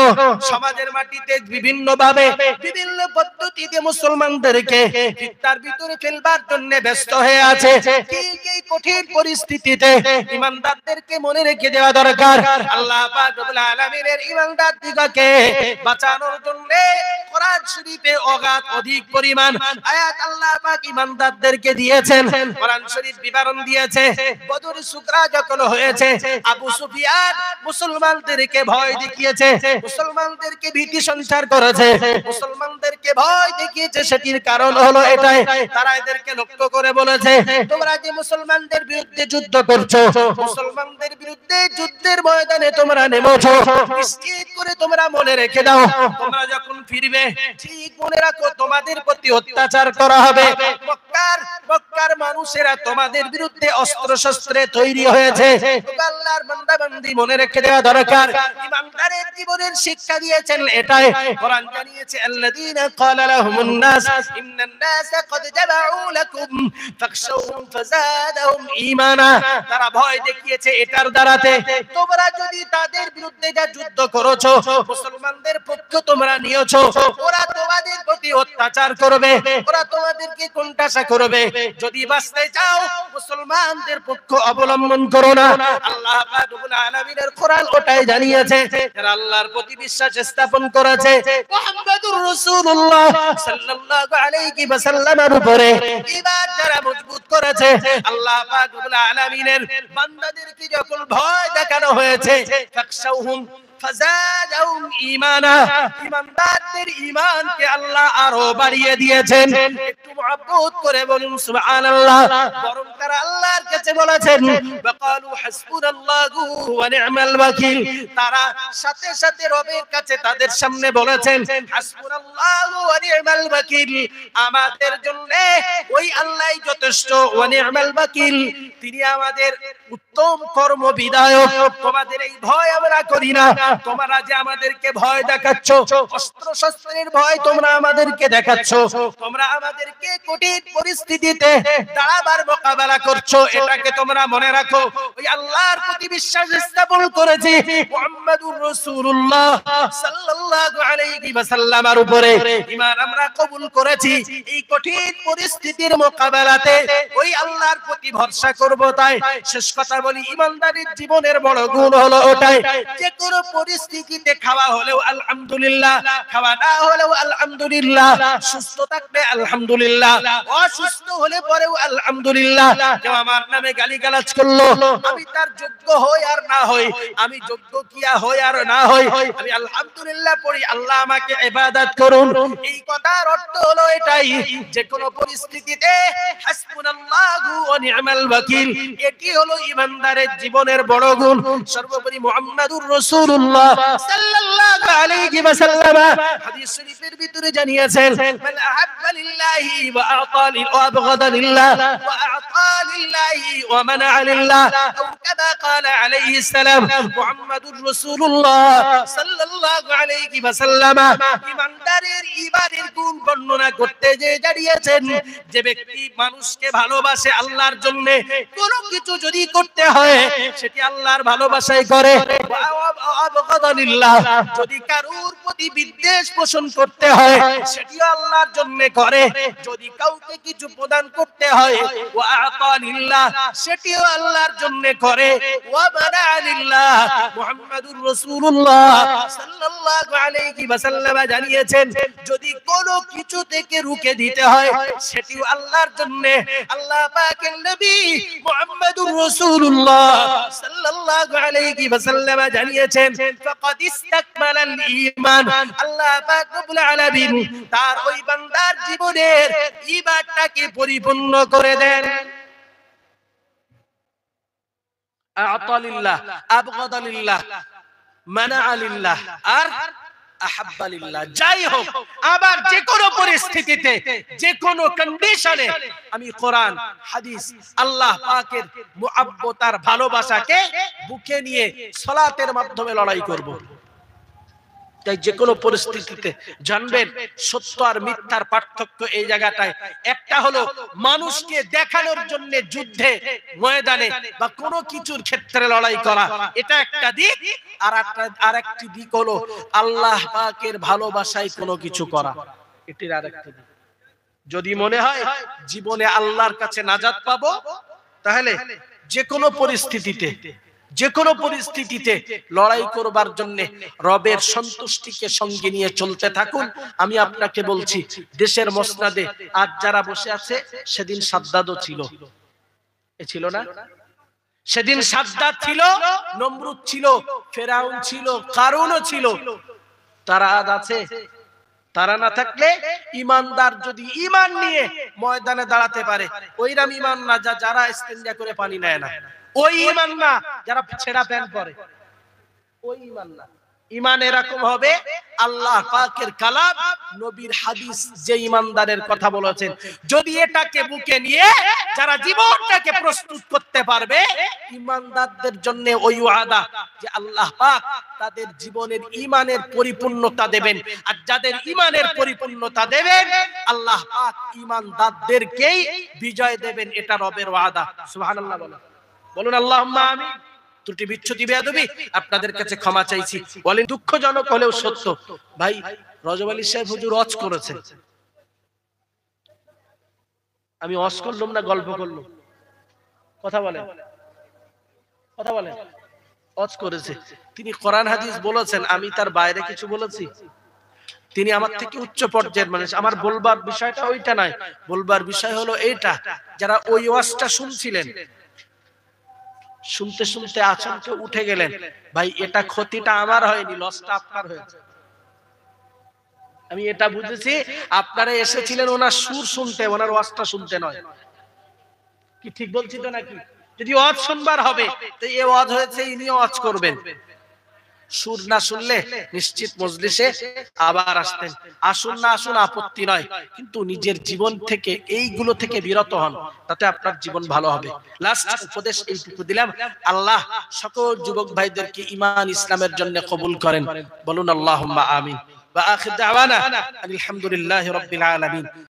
সমাজের মাটিতে বিভিন্ন ভাবে বিভিন্ন পদ্ধতিতে মুসলমান মুসলমানদেরকে ফিতনার ভিতরে ফেলবার জন্য ব্যস্ত হয়ে আছে। ঠিক এই কঠিন পরিস্থিতিতে ঈমানদারদেরকে মনে রেখে দেওয়া দরকার, আল্লাহ পাক রব্বুল আলামিনের ঈমানদারদিগকে বাঁচানোর জন্য কোরআন শরীফে অধিক পরিমাণ আয়াত আল্লাহ পাক ঈমানদারদেরকে দিয়েছেন। কোরআন শরীফ বিবরণ দিয়েছে বদর সুকরা যখন হয়েছে, আবু সুফিয়ান মুসলমানদেরকে ভয় দেখিয়েছে, মুসলমানদেরকে ভীতি সঞ্চার করেছে, মুসলমানদেরকে ভয় দেখিয়েছে। সেটির কারণ হলো এটাই, তারা এদেরকে লক্ষ্য করে বলেছে, তোমরা যে মুসলমানদের বিরুদ্ধে যুদ্ধ করছো, মুসলমানদের বিরুদ্ধে যুদ্ধের ময়দানে তোমরা নেমেছো, নিশ্চিত করে তোমরা মনে রেখে দাও, তোমরা যখন ফিরবে ঠিক মনে রাখো তোমাদের প্রতি অত্যাচার করা হবে। মক্কার মানুষেরা তোমাদের বিরুদ্ধে অস্ত্র শস্ত্রে তৈরি হয়েছে। আল্লাহর বান্দা বান্দি মনে রেখে দেওয়া দরকার। ঈমানদারের জীবনের শিক্ষা দিয়েছেন এটাই। কোরআন জানিয়েছে আল্লাযীনা ক্বালা লাহুমুন নাস ইন্নান নাসা ক্বাদ জামাউ লাকুম ফাখশাউহুম ফাযাদাহুম ঈমানা। তারা ভয় দেখিয়েছে এটার দ্বারাতে, তোমরা যদি তাদের বিরুদ্ধে যা যুদ্ধ করেছো, মুসলমানদের পক্ষ তোমরা নিয়েছো, ওরা তোমাদের প্রতি অত্যাচার করবে, ওরা তোমাদেরকে কোণঠাসা করবে। যদি বাঁচতে চাও মুসলমানদের পক্ষ অবলম্বন করো না। আল্লাহ পাক রব্বুল আলামিনের কোরআন ওটাই জানিয়েছে। যারা আল্লাহর প্রতি বিশ্বাস স্থাপন করেছে, মুহাম্মাদুর রাসূলুল্লাহ সাল্লাল্লাহু আলাইহি ওয়াসাল্লামের উপরে ঈমান যারা মজবুত করেছে, আল্লাহ পাক রব্বুল আলামিনের বান্দাদেরকে যখন ভয় দেখানো হয়েছে, ফাকশাউহুম ফাযাদাহুম ঈমানা, ঈমানদারদের ঈমানকে আল্লাহ আরো বাড়িয়ে দিয়েছেন। একটু মুহাব্বত করে বলুন সুবহানাল্লাহ। বরং তারা আল্লাহর কাছে বলেছেন ওয়াকালু হাসবুনাল্লাহু ওয়া নি'মাল ওয়াকিল, তারা সাথে সাথে রবের কাছে তাদের সামনে বলেছেন হাসবুনাল্লাহু ওয়া নি'মাল ওয়াকিল, আমাদের জন্য ওই আল্লাহই যথেষ্ট, ওয়া নি'মাল ওয়াকিল, তিনি আমাদের উত্তম কর্মবিধায়ক। তোমাদের এই ভয় আমরা করি না, তোমরা যে আমাদেরকে ভয় দেখাচ্ছ, অস্ত্র শস্ত্রের ভয় তোমরা আমাদেরকে দেখাচ্ছ, তোমরা আমাদেরকে কঠিন পরিস্থিতিতে দাঁড়াবার মোকাবেলা করছো, এটাকে তোমরা মনে রাখো। ওই আল্লাহর প্রতি বিশ্বাস স্থাপন করেছি, মুহাম্মাদুর রাসূলুল্লাহ সাল্লাল্লাহু আলাইহি ওয়াসাল্লামের উপরে ঈমান আমরা কবুল করেছি। এই কঠিন পরিস্থিতির মোকাবেলাতে ওই আল্লাহর প্রতি ভরসা করব। তাই শেষ কথা বলি, ঈমানদারির জীবনের বড় গুণ হলো ওটাই, যে কোনো পরিস্থিতিতে খাওয়া হলেও আলহামদুলিল্লাহ, খাওয়া না হলেও আলহামদুলিল্লাহ, সুস্থ থাকলে আলহামদুলিল্লাহ, অসুস্থ হলে পরেও আলহামদুলিল্লাহ। কেউ আমার নামে গালিগালাজ করলো, আমি তার যোগ্য হই আর না হই, আমি যোগ্য কিয়া হই আর না হই, আমি আলহামদুলিল্লাহ পড়ি, আল্লাহ আমাকে ইবাদত করুন। এই কথার অর্থ হলো এটাই, যে কোনো পরিস্থিতিতে হাসবুনাল্লাহু ওয়া নি'মাল ওয়াকিল, এটি হলো ঈমানদারের জীবনের বড় গুণ। সর্বোপরি মুহাম্মাদুর রাসূলুল্লাহ সাল্লাল্লাহু আলাইহি ওয়াসাল্লাম হাদিস শরীফের ভিতরে জানিয়েছেন মান আহাব্বা লিল্লাহি ওয়া আ'তা ওয়া আবগাদা লিল্লাহ ওয়া আ'তা লিল্লাহি ওয়া মানা'a লিল্লাহ, আও কামা ক্বালা আলাইহিস সালাম। মুহাম্মাদুর রাসূলুল্লাহ সাল্লাল্লাহু আলাইহি ওয়াসাল্লাম ঈমানদারের ঈমানের গুণ বর্ণনা করতে যে জানিয়েছেন, যে ব্যক্তি মানুষকে ভালোবাসে আল্লাহর জন্য, কোনো কিছু যদি করতে হয় সেটি আল্লাহর ভালোবাসায় করে। যদি কারুর প্রতি বিদ্বেষ পোষণ করতে হয় সেটিও আল্লাহর জন্য করে। যদি কাউকে কিছু প্রদান করতে হয় সেটিও আল্লাহর জন্য করে। মুহাম্মাদুর রাসূলুল্লাহ সাল্লাল্লাহু আলাইহি ওয়াসাল্লাম জানিয়েছেন, যদি কোনো কিছু থেকে রুখে দিতে হয় সেটিও আল্লাহর জন্য। আল্লাহ পাকের নবী মুহাম্মাদুর রাসূলুল্লাহ সাল্লাল্লাহু আলাইহি ওয়াসাল্লাম জানিয়েছেন ফাকাদ ইসতাকমালাল ঈমান, আল্লাহ পাক রব্বুল আলামিন তার ওই বান্দার জীবনের ঈমানটাকে পরিপূর্ণ করে দেন। আ'তা লিল্লাহ, আবগাদা লিল্লাহ, মানা'a লিল্লাহ, আর আহাব্বা লিল্লাহ। যাই হোক, আবার যে কোনো পরিস্থিতিতে, যে কোনো কন্ডিশনে আমি কোরআন হাদিস আল্লাহ পাকের মুহাব্বত আর ভালোবাসাকে বুকে নিয়ে সালাতের মাধ্যমে লড়াই করব। তাই যে কোনো পরিস্থিতিতে জানবেন সত্য আর মিথ্যার পার্থক্য এই জায়গাটায়। একটা হলো মানুষকে দেখানোর জন্য যুদ্ধে ময়দানে বা কোনো কিছুর ক্ষেত্রে লড়াই করা, এটা একটা দিক। আর একটি দিক হলো আল্লাহ পাকের ভালোবাসায় কোনো কিছু করা, এটির আরেকটি দিক। যদি মনে হয় জীবনে আল্লাহর কাছে নাজাত পাবো, তাহলে যে কোনো পরিস্থিতিতে লড়াই করবার জন্য রবের সন্তুষ্টিকে সঙ্গে নিয়ে চলতে থাকুন। আমি আপনাকে বলছি, দেশের মসনাদে আজ যারা বসে আছে, সেদিন সাদ্দাদও ছিল, ছিল না? সেদিন সাদ্দাদ ছিল, নমরুদ ছিল, ফেরাউন ছিল, কারুনও ছিল। তারা আজ আছে? তারা না থাকলে ইমানদার যদি ইমান নিয়ে ময়দানে দাঁড়াতে পারে, ওইরাম ইমান না যারা ইস্তেঞ্জা করে পানি নেয় না, ওই ইমান না যারা ছেঁড়া প্যান্ট পরে, ওই ইমান না। ইমান এরকম হবে, আল্লাহ পাকের কালাম, নবীর হাদিস যে ইমানদারের কথা বলেছেন, যদি এটাকে বুকে নিয়ে যারা জীবনটাকে প্রস্তুত করতে পারবে, ইমানদারদের জন্য ওই ওয়াদা যে আল্লাহ পাক তাদের জীবনের ইমানের পরিপূর্ণতা দেবেন। আর যাদের ইমানের পরিপূর্ণতা দেবেন, আল্লাহ পাক ইমানদারদেরকেই বিজয় দেবেন। এটা রবের ওয়াদা। সুবহানাল্লাহ বলুন আল্লাহুম্মা আমিন। ত্রুটি বিচ্ছুতি বেয়াদবি আপনাদের কাছে ক্ষমা চাইছি। বলেন দুঃখজনক হলেও সত্য, ভাই রজব আলী সাহেব হুজুর ওয়াজ করেছেন। আমি ওয়াজ করলাম না গল্প করলাম? কথা বলেন। ওয়াজ করেছে, তিনি কোরআন হাদিস বলেছেন, আমি তার বাইরে কিছু বলেছি? তিনি আমার থেকে উচ্চ পর্যায়ের মানুষ। আমার বলবার বিষয়টা ওইটা নয়, বলবার বিষয় হলো এইটা, যারা ওই ওয়াজটা শুনছিলেন, শুনতে শুনতে আচমকে উঠে গেলেন, ভাই এটা ক্ষতিটা আমার হয়নি, লসটা আপনার হয়েছে। আমি এটা বুঝেছি, আপনারা এসেছিলেন ওনার সুর শুনতে, ওনার ওয়াজটা শুনতে নয়। কি ঠিক বলছি তো নাকি? যদি ওয়াজ শুনবার হবে, তো এই ওয়াজ হয়েছে, ইনি ওয়াজ করবেন। সুর না শুনলে নিশ্চিত মজলিসে আবার আসতেন। আসুন না আসুন আপত্তি নয়, কিন্তু নিজের জীবন থেকে এইগুলো থেকে বিরত হন, তাতে আপনার জীবন ভালো হবে। লাস্ট উপদেশ এইটুকু দিলাম, আল্লাহ সকল যুবক ভাইদেরকে ঈমান ইসলামের জন্য কবুল করেন। বলুন আল্লাহুম্মা আমিন। ওয়া আখির দাওয়ানা আলহামদুলিল্লাহি রাব্বিল আলামিন।